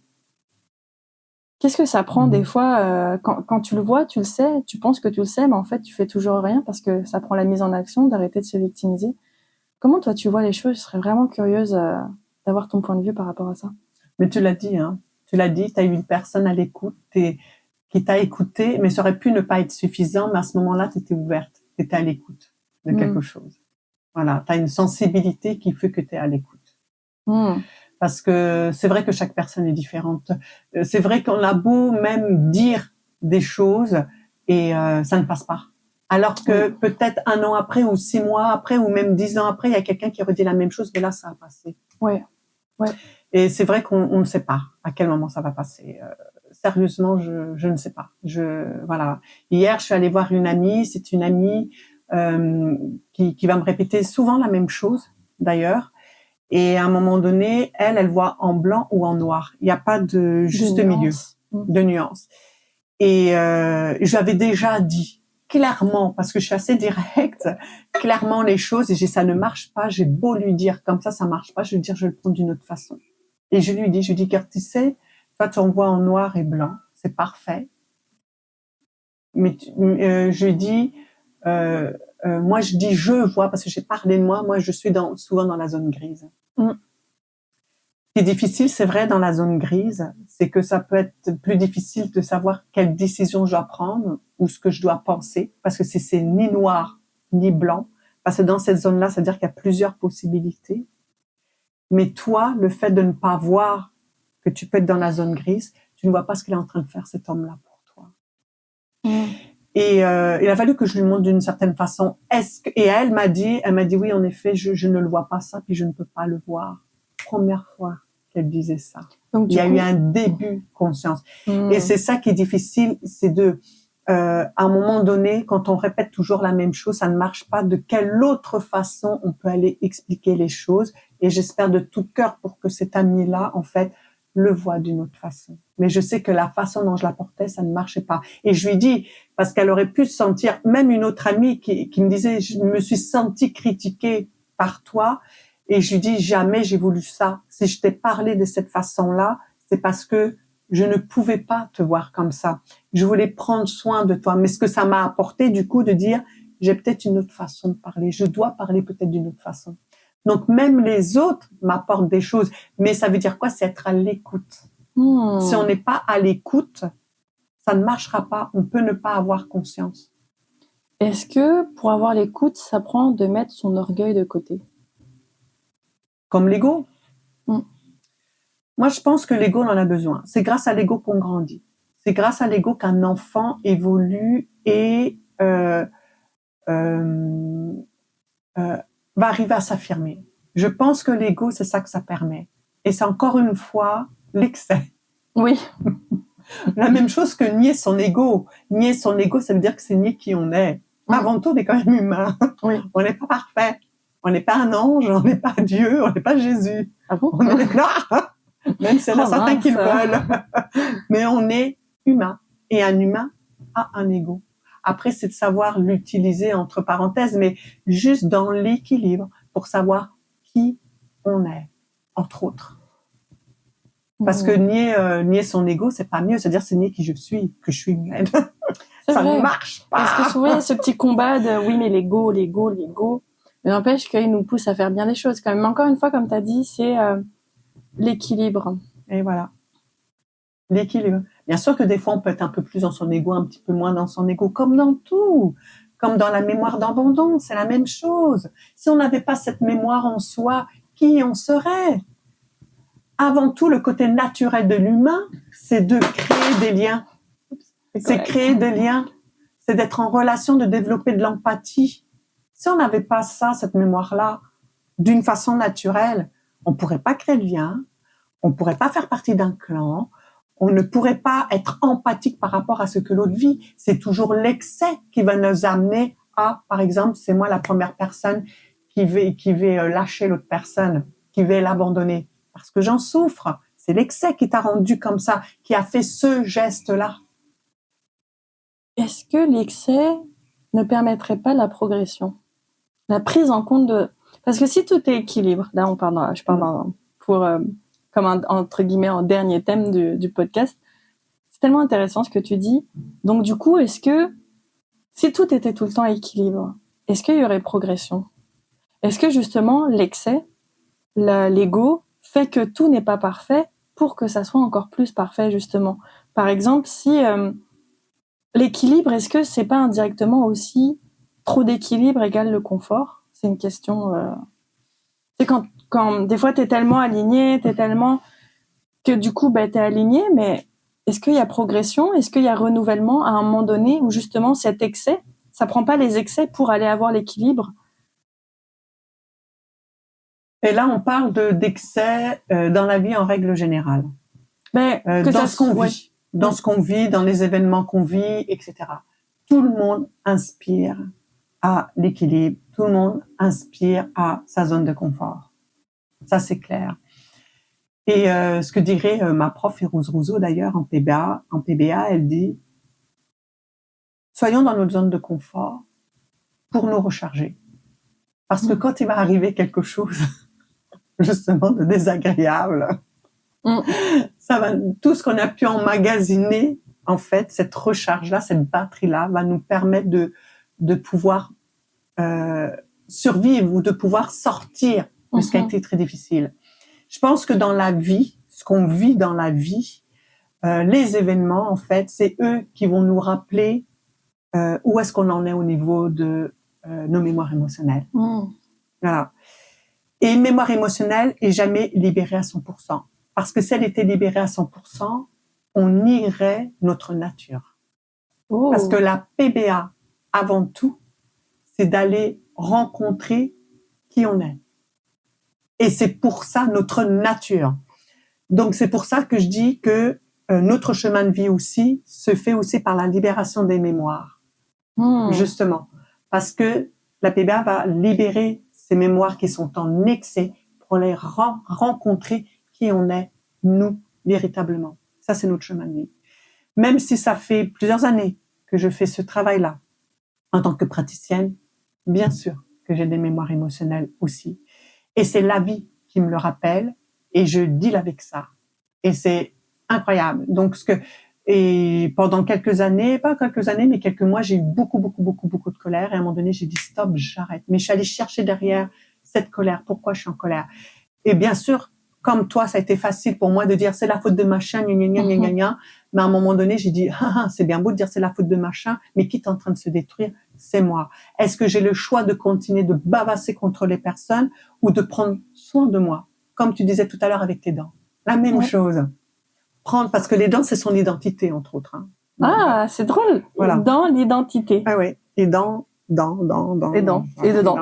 S1: Qu'est-ce que ça prend, des fois, quand tu le vois, tu le sais, tu penses que tu le sais, mais en fait, tu fais toujours rien parce que ça prend la mise en action, d'arrêter de se victimiser. Comment toi, tu vois les choses? Je serais vraiment curieuse d'avoir ton point de vue par rapport à ça.
S2: Mais tu l'as dit, hein. Tu l'as dit, tu as eu une personne à l'écoute qui t'a écouté, mais ça aurait pu ne pas être suffisant, mais à ce moment-là, tu étais ouverte, tu étais à l'écoute de quelque chose. Voilà, tu as une sensibilité qui fait que tu es à l'écoute. Parce que c'est vrai que chaque personne est différente. C'est vrai qu'on a beau même dire des choses et ça ne passe pas. Alors que peut-être 1 an après ou 6 mois après ou même 10 ans après, il y a quelqu'un qui redit la même chose, mais là, ça a passé.
S1: Ouais.
S2: Et c'est vrai qu'on ne sait pas à quel moment ça va passer. Sérieusement, je ne sais pas. Voilà. Hier, je suis allée voir une amie. C'est une amie qui va me répéter souvent la même chose, d'ailleurs. Et à un moment donné, elle voit en blanc ou en noir. Il n'y a pas de juste milieu, de nuance. Et j'avais déjà dit clairement, parce que je suis assez directe, clairement les choses, et ça ne marche pas, j'ai beau lui dire comme ça marche pas, je vais dire, je vais le prendre d'une autre façon. Et je lui dis, car tu sais, toi tu en vois en noir et blanc, c'est parfait. Mais je lui dis, moi je dis je vois, parce que j'ai parlé de moi je suis souvent dans la zone grise. Ce qui est difficile, c'est vrai, dans la zone grise, c'est que ça peut être plus difficile de savoir quelle décision je dois prendre ou ce que je dois penser, parce que c'est ni noir ni blanc, parce que dans cette zone-là, ça veut dire qu'il y a plusieurs possibilités. Mais toi, le fait de ne pas voir que tu peux être dans la zone grise, tu ne vois pas ce qu'il est en train de faire, cet homme-là, pour toi. Et il a fallu que je lui montre d'une certaine façon. Et elle m'a dit oui, en effet, je ne le vois pas ça, puis je ne peux pas le voir. Première fois qu'elle disait ça. Donc, il y a eu un début conscience. Et c'est ça qui est difficile, c'est à un moment donné, quand on répète toujours la même chose, ça ne marche pas. De quelle autre façon on peut aller expliquer les choses? Et j'espère de tout cœur pour que cet ami-là, en fait, le voit d'une autre façon. Mais je sais que la façon dont je la portais, ça ne marchait pas. Et je lui dis, parce qu'elle aurait pu se sentir, même une autre amie qui me disait, je me suis sentie critiquée par toi. Et je lui dis, jamais j'ai voulu ça. Si je t'ai parlé de cette façon-là, c'est parce que je ne pouvais pas te voir comme ça. Je voulais prendre soin de toi. Mais ce que ça m'a apporté, du coup, de dire, j'ai peut-être une autre façon de parler, je dois parler peut-être d'une autre façon. Donc même les autres m'apportent des choses, mais ça veut dire quoi? C'est être à l'écoute. Si on n'est pas à l'écoute, ça ne marchera pas, on peut ne pas avoir conscience.
S1: Est-ce que pour avoir l'écoute, ça prend de mettre son orgueil de côté?
S2: Comme l'ego.
S1: Mm.
S2: Moi, je pense que l'ego, on en a besoin. C'est grâce à l'ego qu'on grandit. C'est grâce à l'ego qu'un enfant évolue et va arriver à s'affirmer. Je pense que l'ego, c'est ça que ça permet. Et c'est encore une fois l'excès.
S1: Oui.
S2: La même chose que nier son ego. Nier son ego, ça veut dire que c'est nier qui on est. Avant tout, on est quand même humain.
S1: Oui.
S2: On n'est pas parfait. On n'est pas un ange, on n'est pas Dieu, on n'est pas Jésus.
S1: Ah bon?
S2: On est là, même s'il y en a certains qui le veulent. Mais on est humain. Et un humain a un ego. Après, c'est de savoir l'utiliser entre parenthèses, mais juste dans l'équilibre pour savoir qui on est, entre autres. Parce que nier son ego, c'est pas mieux. C'est-à-dire, c'est nier qui je suis, que je suis humaine. Ça ne marche pas.
S1: Parce que souvent, il y a ce petit combat de oui, mais l'ego. Mais n'empêche qu'il nous pousse à faire bien des choses quand même. Mais encore une fois, comme tu as dit, c'est l'équilibre.
S2: Et voilà. L'équilibre. Bien sûr que des fois, on peut être un peu plus dans son ego, un petit peu moins dans son ego, comme dans tout. Comme dans la mémoire d'abandon, c'est la même chose. Si on n'avait pas cette mémoire en soi, qui on serait? Avant tout, le côté naturel de l'humain, c'est de créer des liens. C'est créer des liens. C'est d'être en relation, de développer de l'empathie. Si on n'avait pas ça, cette mémoire-là, d'une façon naturelle, on pourrait pas créer de liens, on pourrait pas faire partie d'un clan, on ne pourrait pas être empathique par rapport à ce que l'autre vit. C'est toujours l'excès qui va nous amener à, par exemple, c'est moi la première personne qui va lâcher l'autre personne, qui va l'abandonner. Parce que j'en souffre. C'est l'excès qui t'a rendu comme ça, qui a fait ce geste-là.
S1: Est-ce que l'excès ne permettrait pas la progression? La prise en compte de... Parce que si tout est équilibre, là je parle pour comme entre guillemets en dernier thème du podcast, c'est tellement intéressant ce que tu dis. Donc du coup, est-ce que si tout était tout le temps équilibre, est-ce qu'il y aurait progression? Est-ce que justement l'excès, l'ego, fait que tout n'est pas parfait pour que ça soit encore plus parfait justement? Par exemple, si l'équilibre, est-ce que c'est pas indirectement aussi trop d'équilibre égale le confort? C'est une question. C'est quand des fois t'es tellement aligné, t'es tellement que du coup t'es aligné, mais est-ce qu'il y a progression? Est-ce qu'il y a renouvellement à un moment donné où justement cet excès, ça prend pas les excès pour aller avoir l'équilibre?
S2: Et là, on parle d'excès dans la vie en règle générale.
S1: Mais
S2: dans ce qu'on vit, dans ce qu'on vit, dans les événements qu'on vit, etc. Tout le monde inspire à l'équilibre. Tout le monde inspire à sa zone de confort. Ça, c'est clair. Et ce que dirait ma prof Férouz Rouzeau, d'ailleurs, en PBA, elle dit « Soyons dans notre zone de confort pour nous recharger. » Parce que quand il va arriver quelque chose, justement, de désagréable, ça va, tout ce qu'on a pu emmagasiner, en fait, cette recharge-là, cette batterie-là, va nous permettre de pouvoir survivre ou de pouvoir sortir de ce qui a été très difficile. Je pense que dans la vie, ce qu'on vit dans la vie, les événements, en fait, c'est eux qui vont nous rappeler où est-ce qu'on en est au niveau de nos mémoires émotionnelles. Voilà. Et une mémoire émotionnelle est jamais libérée à 100%. Parce que si elle était libérée à 100%, on nierait notre nature. Oh. Parce que la PBA, avant tout, c'est d'aller rencontrer qui on est. Et c'est pour ça notre nature. Donc c'est pour ça que je dis que notre chemin de vie aussi se fait aussi par la libération des mémoires. Justement. Parce que la PBA va libérer ces mémoires qui sont en excès pour les rencontrer qui on est, nous, véritablement. Ça, c'est notre chemin de vie. Même si ça fait plusieurs années que je fais ce travail-là, en tant que praticienne, bien sûr que j'ai des mémoires émotionnelles aussi. Et c'est la vie qui me le rappelle et je deal avec ça. Et c'est incroyable. Donc, Et pendant quelques années, pas quelques années, mais quelques mois, j'ai eu beaucoup de colère. Et à un moment donné, j'ai dit stop, j'arrête. Mais je suis allée chercher derrière cette colère. Pourquoi je suis en colère? Et bien sûr, comme toi, ça a été facile pour moi de dire c'est la faute de machin, gna gna gna gna gna gna. Mais à un moment donné, j'ai dit c'est bien beau de dire c'est la faute de machin, mais qui est en train de se détruire, c'est moi. Est-ce que j'ai le choix de continuer de bavasser contre les personnes ou de prendre soin de moi, comme tu disais tout à l'heure avec tes dents? La même chose. Prendre, parce que les dents, c'est son identité, entre autres. Hein.
S1: Ah, c'est drôle.
S2: Voilà.
S1: Dans l'identité.
S2: Ah oui. Et dents.
S1: Et dedans. Et dedans.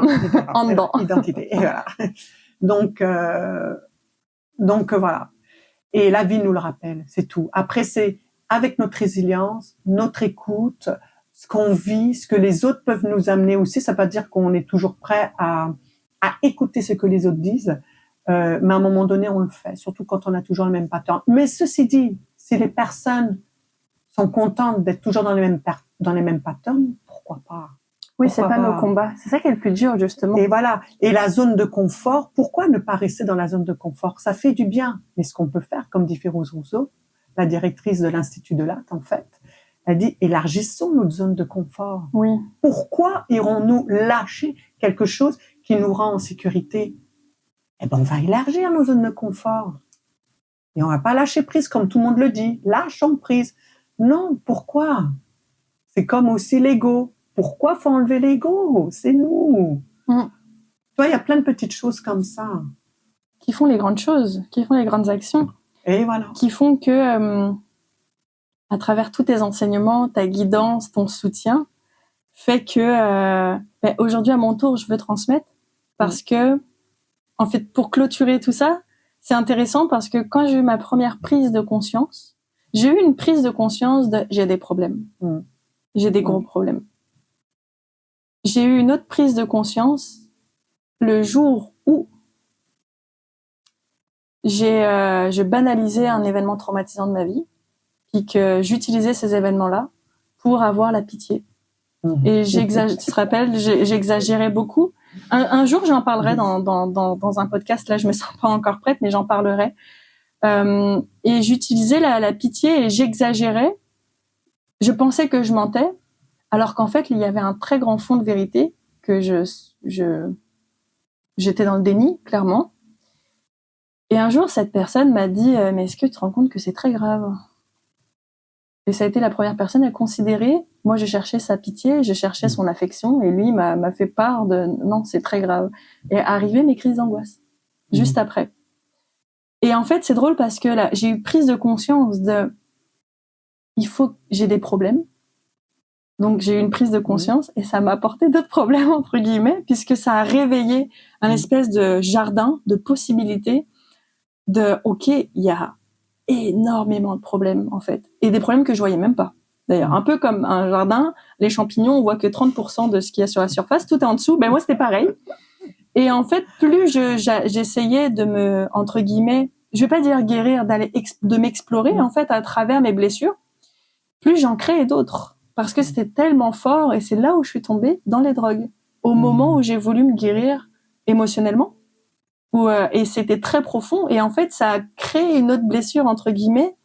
S1: En dedans.
S2: Identité. Et voilà. Donc voilà. Et la vie nous le rappelle, c'est tout. Après, c'est avec notre résilience, notre écoute, ce qu'on vit, ce que les autres peuvent nous amener aussi. Ça ne veut pas dire qu'on est toujours prêt à écouter ce que les autres disent, mais à un moment donné, on le fait, surtout quand on a toujours le même pattern. Mais ceci dit, si les personnes sont contentes d'être toujours dans les mêmes patterns, pourquoi pas?
S1: Oui, c'est pas nos combats. C'est ça qui est le plus dur, justement.
S2: Et voilà. Et la zone de confort, pourquoi ne pas rester dans la zone de confort? Ça fait du bien. Mais ce qu'on peut faire, comme dit Férouz Rousseau, la directrice de l'Institut de l'Art, en fait, elle dit, élargissons notre zone de confort.
S1: Oui.
S2: Pourquoi irons-nous lâcher quelque chose qui nous rend en sécurité? Eh ben, on va élargir nos zones de confort. Et on va pas lâcher prise comme tout le monde le dit. Lâchons prise. Non, pourquoi? C'est comme aussi l'ego. Pourquoi faut enlever l'ego? C'est nous. Tu vois, il y a plein de petites choses comme ça.
S1: Qui font les grandes choses, qui font les grandes actions.
S2: Et voilà.
S1: Qui font que, à travers tous tes enseignements, ta guidance, ton soutien, fait que aujourd'hui, à mon tour, je veux transmettre. Parce que, en fait, pour clôturer tout ça, c'est intéressant parce que quand j'ai eu ma première prise de conscience, j'ai eu une prise de conscience de j'ai des problèmes. J'ai des gros problèmes. J'ai eu une autre prise de conscience le jour où j'ai banalisé un événement traumatisant de ma vie, puis que j'utilisais ces événements-là pour avoir la pitié. Et tu te rappelles, j'exagérais beaucoup. Un jour, j'en parlerai dans un podcast. Là, je me sens pas encore prête, mais j'en parlerai. Et j'utilisais la pitié et j'exagérais. Je pensais que je mentais, alors qu'en fait, il y avait un très grand fond de vérité que j'étais dans le déni, clairement. Et un jour, cette personne m'a dit « Mais est-ce que tu te rends compte que c'est très grave ?» Et ça a été la première personne à considérer. Moi, je cherchais sa pitié, je cherchais son affection, et lui m'a fait part de « Non, c'est très grave ». Et arrivaient mes crises d'angoisse, juste après. Et en fait, c'est drôle parce que là, j'ai eu prise de conscience de « Il faut que j'ai des problèmes ». Donc, j'ai eu une prise de conscience et ça m'a apporté d'autres problèmes, entre guillemets, puisque ça a réveillé un espèce de jardin de possibilités de, OK, il y a énormément de problèmes, en fait. Et des problèmes que je voyais même pas. D'ailleurs, un peu comme un jardin, les champignons, on voit que 30% de ce qu'il y a sur la surface, tout est en dessous. Ben, moi, c'était pareil. Et en fait, plus j'essayais de me, entre guillemets, je vais pas dire guérir, de m'explorer, en fait, à travers mes blessures, plus j'en créais d'autres. Parce que c'était tellement fort, et c'est là où je suis tombée dans les drogues. Au moment où j'ai voulu me guérir émotionnellement, et c'était très profond, et en fait, ça a créé une autre blessure, entre guillemets,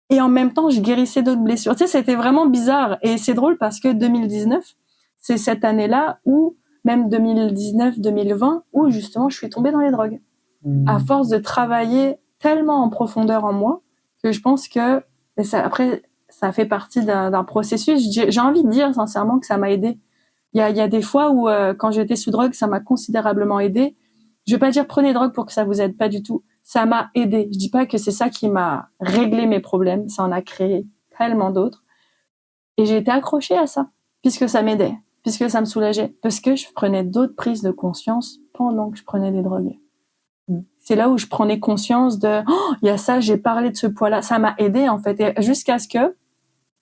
S1: et en même temps, je guérissais d'autres blessures. Tu sais, c'était vraiment bizarre, et c'est drôle parce que 2019, c'est cette année-là où, même 2019-2020, où justement, je suis tombée dans les drogues. À force de travailler tellement en profondeur en moi, que je pense que, après, ça fait partie d'un processus. J'ai envie de dire sincèrement que ça m'a aidé. Il y a des fois où, quand j'étais sous drogue, ça m'a considérablement aidé. Je vais pas dire prenez drogue pour que ça vous aide, pas du tout. Ça m'a aidé. Je dis pas que c'est ça qui m'a réglé mes problèmes. Ça en a créé tellement d'autres. Et j'ai été accrochée à ça, puisque ça m'aidait, puisque ça me soulageait, parce que je prenais d'autres prises de conscience pendant que je prenais des drogues. C'est là où je prenais conscience de il y a ça, j'ai parlé de ce poids-là. Ça m'a aidé, en fait, et jusqu'à ce que,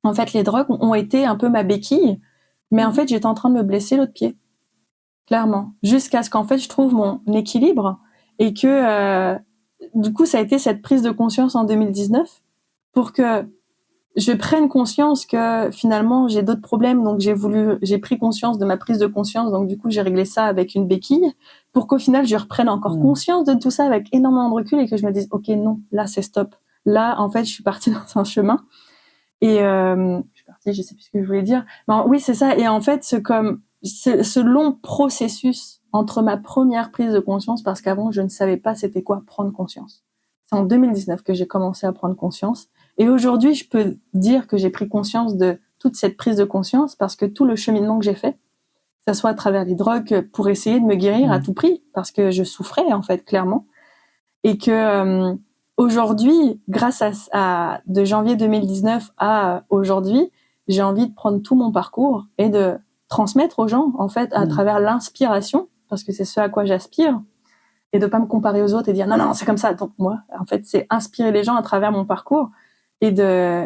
S1: en fait, les drogues ont été un peu ma béquille, mais en fait, j'étais en train de me blesser l'autre pied. Clairement. Jusqu'à ce qu'en fait, je trouve mon équilibre et que, du coup, ça a été cette prise de conscience en 2019 pour que je prenne conscience que finalement, j'ai d'autres problèmes. Donc, j'ai pris conscience de ma prise de conscience. Donc, du coup, j'ai réglé ça avec une béquille pour qu'au final, je reprenne encore conscience de tout ça avec énormément de recul et que je me dise, OK, non, là, c'est stop. Là, en fait, je suis partie dans un chemin. Et je suis partie, je sais plus ce que je voulais dire. Mais oui, c'est ça. Et en fait, ce long processus entre ma première prise de conscience, parce qu'avant, je ne savais pas c'était quoi prendre conscience. C'est en 2019 que j'ai commencé à prendre conscience. Et aujourd'hui, je peux dire que j'ai pris conscience de toute cette prise de conscience parce que tout le cheminement que j'ai fait, que ça soit à travers les drogues pour essayer de me guérir à tout prix, parce que je souffrais, en fait, clairement. Et que aujourd'hui, grâce à de janvier 2019 à aujourd'hui, j'ai envie de prendre tout mon parcours et de transmettre aux gens, en fait, à travers l'inspiration, parce que c'est ce à quoi j'aspire, et de pas me comparer aux autres et dire non, non, c'est comme ça. Donc moi, en fait, c'est inspirer les gens à travers mon parcours et de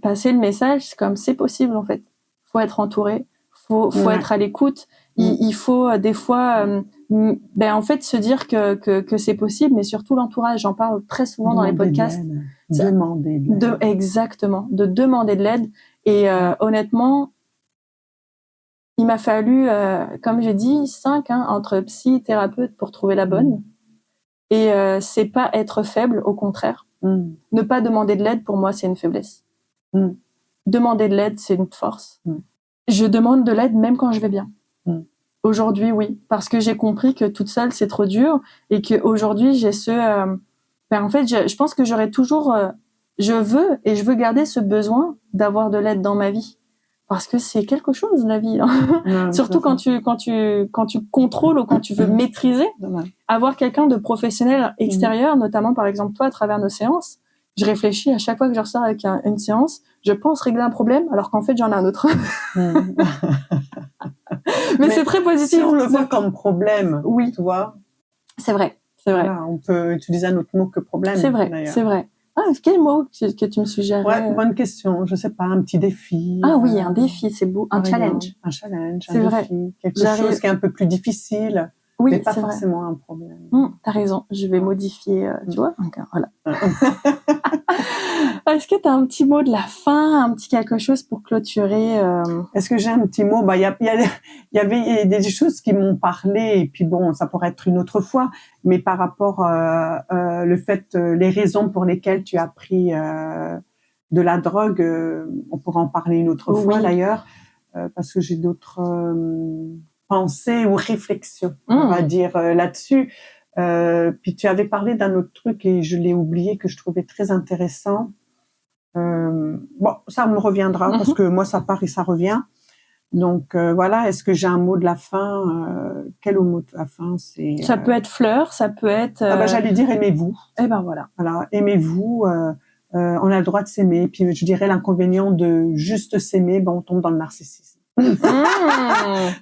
S1: passer le message, c'est comme c'est possible, en fait. Faut être entouré, faut être à l'écoute. Il faut des fois, en fait, se dire que c'est possible, mais surtout l'entourage. J'en parle très souvent dans les podcasts.
S2: Demander de l'aide.
S1: Exactement, de demander de l'aide. Et honnêtement, il m'a fallu, comme j'ai dit, 5 entre psy, thérapeute pour trouver la bonne. Et c'est pas être faible, au contraire. Ne pas demander de l'aide, pour moi, c'est une faiblesse. Demander de l'aide, c'est une force. Je demande de l'aide même quand je vais bien. Aujourd'hui, oui, parce que j'ai compris que toute seule, c'est trop dur et que aujourd'hui, j'ai en fait, je pense que j'aurai toujours, je veux garder ce besoin d'avoir de l'aide dans ma vie. Parce que c'est quelque chose, la vie. Surtout quand tu contrôles ou quand tu veux maîtriser, avoir quelqu'un de professionnel extérieur, notamment par exemple toi à travers nos séances. Je réfléchis à chaque fois que je ressors avec une séance, je pense régler un problème alors qu'en fait j'en ai un autre. Mais c'est très positif.
S2: Si on le voit comme problème,
S1: oui,
S2: tu vois.
S1: C'est vrai, c'est vrai.
S2: Voilà, on peut utiliser un autre mot que problème.
S1: C'est vrai,
S2: d'ailleurs.
S1: C'est vrai. Ah, quel mot que tu me suggères?
S2: Ouais, bonne question. Je sais pas, un petit défi.
S1: Ah oui, un défi, c'est beau. Un challenge.
S2: Un challenge,
S1: c'est
S2: un
S1: vrai.
S2: défi. Quelque chose qui est un peu plus difficile,
S1: oui,
S2: mais pas forcément un problème.
S1: T'as raison, je vais modifier, tu vois. Donc, voilà. Est-ce que tu as un petit mot de la fin, un petit quelque chose pour clôturer
S2: Est-ce que j'ai un petit mot? Il y avait des choses qui m'ont parlé, et puis bon, ça pourrait être une autre fois, mais par rapport le fait, les raisons pour lesquelles tu as pris de la drogue, on pourra en parler une autre fois d'ailleurs, parce que j'ai d'autres pensées ou réflexions, on va dire là-dessus. Puis tu avais parlé d'un autre truc et je l'ai oublié, que je trouvais très intéressant. Bon, ça me reviendra parce que moi ça part et ça revient. Donc voilà, est-ce que j'ai un mot de la fin? Quel mot de la fin?
S1: Ça peut être fleur, ça peut être.
S2: J'allais dire aimez-vous.
S1: Eh ben voilà.
S2: Voilà, aimez-vous. On a le droit de s'aimer. Puis je dirais l'inconvénient de juste s'aimer, on tombe dans le narcissisme.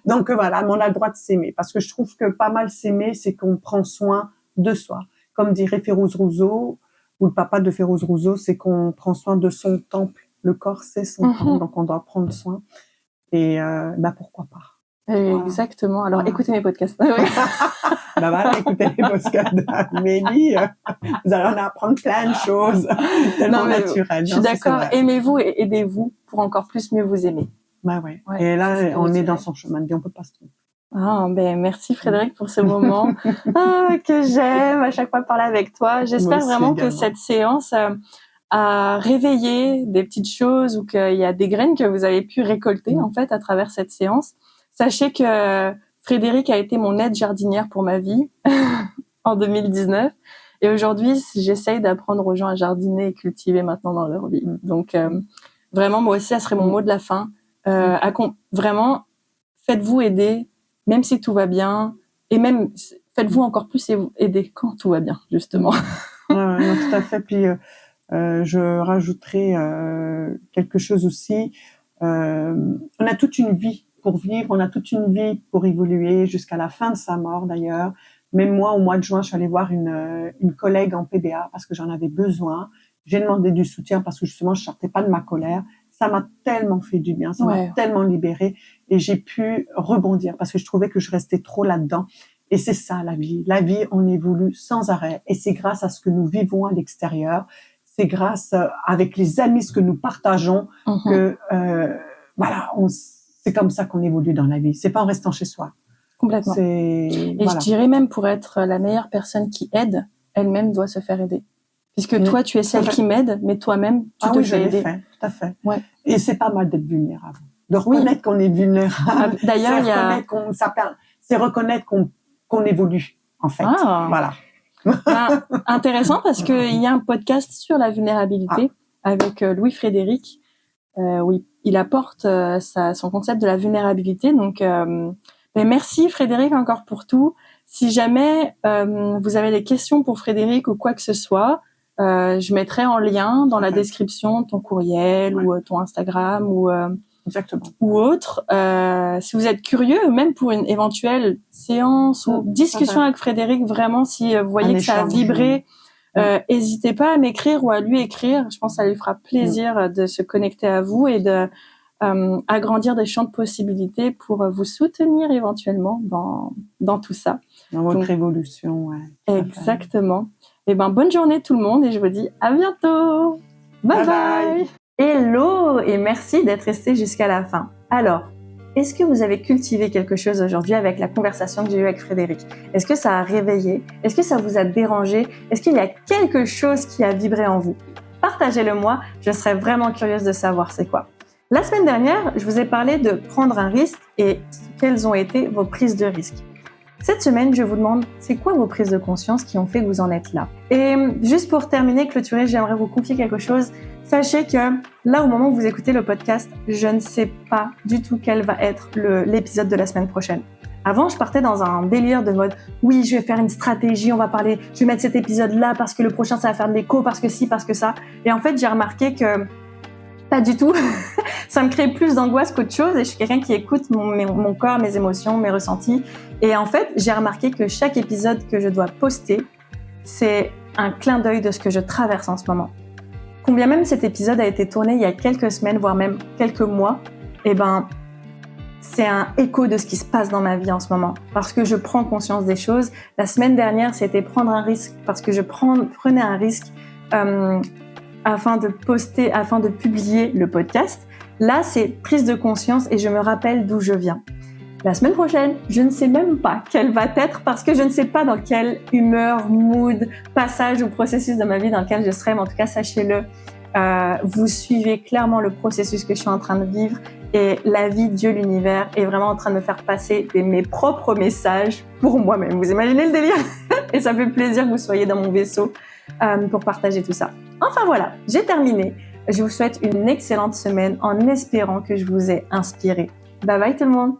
S2: Donc voilà, mais on a le droit de s'aimer parce que je trouve que pas mal s'aimer, c'est qu'on prend soin de soi. Comme dirait Férouz Rousseau, ou le papa de Férouz Rousseau, c'est qu'on prend soin de son temple. Le corps, c'est son temple, donc on doit prendre soin. Et pourquoi pas.
S1: Exactement. Alors écoutez mes podcasts.
S2: Voilà, écoutez les podcasts d'Amélie. Vous allez en apprendre plein de choses tellement naturelles.
S1: Je suis d'accord. Aimez-vous et aidez-vous pour encore plus mieux vous aimer.
S2: Ouais. Et là, on est dans son chemin de vie, on peut pas se tromper.
S1: Merci Frédéric pour ce moment que j'aime à chaque fois parler avec toi. J'espère vraiment que cette séance a réveillé des petites choses ou qu'il y a des graines que vous avez pu récolter en fait à travers cette séance. Sachez que Frédéric a été mon aide jardinière pour ma vie en 2019 et aujourd'hui j'essaye d'apprendre aux gens à jardiner et cultiver maintenant dans leur vie. Donc vraiment moi aussi ça serait mon mot de la fin. Vraiment faites-vous aider même si tout va bien et même faites-vous encore plus aider quand tout va bien justement.
S2: Non, tout à fait. Puis je rajouterai quelque chose aussi. On a toute une vie pour vivre, on a toute une vie pour évoluer jusqu'à la fin de sa mort d'ailleurs. Même moi, au mois de juin, je suis allée voir une collègue en PBA parce que j'en avais besoin. J'ai demandé du soutien parce que justement, je sortais pas de ma colère. Ça m'a tellement fait du bien, ça m'a tellement libérée et j'ai pu rebondir parce que je trouvais que je restais trop là-dedans. Et c'est ça la vie. La vie, on évolue sans arrêt et c'est grâce à ce que nous vivons à l'extérieur. C'est grâce avec les amis, ce que nous partageons, que c'est comme ça qu'on évolue dans la vie. C'est pas en restant chez soi.
S1: Complètement. Je dirais même pour être la meilleure personne qui aide, elle-même doit se faire aider. Puisque toi, tu es celle qui m'aide, mais toi-même, tu te fais aider.
S2: Fait, tout à fait.
S1: Ouais.
S2: Et c'est pas mal d'être vulnérable. De reconnaître qu'on est vulnérable.
S1: D'ailleurs,
S2: c'est reconnaître qu'on évolue, en fait. Voilà.
S1: Intéressant parce qu'il y a un podcast sur la vulnérabilité avec Louis-Frédéric. Oui, il apporte son concept de la vulnérabilité. Donc, merci Frédéric encore pour tout. Si jamais vous avez des questions pour Frédéric ou quoi que ce soit, je mettrai en lien dans la description ton courriel ou ton Instagram ou autre. Si vous êtes curieux, même pour une éventuelle séance ou discussion avec Frédéric, vraiment, si vous voyez que ça a vibré, n'hésitez pas à m'écrire ou à lui écrire. Je pense que ça lui fera plaisir de se connecter à vous et de agrandir des champs de possibilités pour vous soutenir éventuellement dans tout ça.
S2: Dans votre évolution,
S1: Exactement. Et bonne journée tout le monde et je vous dis à bientôt. Bye bye. Hello et merci d'être resté jusqu'à la fin. Alors, est-ce que vous avez cultivé quelque chose aujourd'hui avec la conversation que j'ai eue avec Frédéric? Est-ce que ça a réveillé? Est-ce que ça vous a dérangé? Est-ce qu'il y a quelque chose qui a vibré en vous? Partagez-le moi, je serais vraiment curieuse de savoir c'est quoi. La semaine dernière, je vous ai parlé de prendre un risque et quelles ont été vos prises de risque. Cette semaine, je vous demande, c'est quoi vos prises de conscience qui ont fait que vous en êtes là? Et juste pour terminer, clôturer, j'aimerais vous confier quelque chose. Sachez que là, au moment où vous écoutez le podcast, je ne sais pas du tout quel va être l'épisode de la semaine prochaine. Avant, je partais dans un délire de mode, oui, je vais faire une stratégie, on va parler, je vais mettre cet épisode-là parce que le prochain, ça va faire de l'écho, parce que ci, parce que ça. Et en fait, j'ai remarqué que pas du tout. Ça me crée plus d'angoisse qu'autre chose et je suis quelqu'un qui écoute mon corps, mes émotions, mes ressentis. Et en fait, j'ai remarqué que chaque épisode que je dois poster, c'est un clin d'œil de ce que je traverse en ce moment. Combien même cet épisode a été tourné il y a quelques semaines, voire même quelques mois, c'est un écho de ce qui se passe dans ma vie en ce moment. Parce que je prends conscience des choses. La semaine dernière, c'était prendre un risque parce que je prenais un risque afin de publier le podcast. Là, c'est prise de conscience et je me rappelle d'où je viens. La semaine prochaine, je ne sais même pas quelle va être parce que je ne sais pas dans quelle humeur, mood, passage ou processus de ma vie dans lequel je serai. Mais en tout cas, sachez-le, vous suivez clairement le processus que je suis en train de vivre et la vie, Dieu, l'univers est vraiment en train de me faire passer mes propres messages pour moi-même. Vous imaginez le délire? Et ça fait plaisir que vous soyez dans mon vaisseau pour partager tout ça. Enfin voilà, j'ai terminé. Je vous souhaite une excellente semaine en espérant que je vous ai inspiré. Bye bye tout le monde!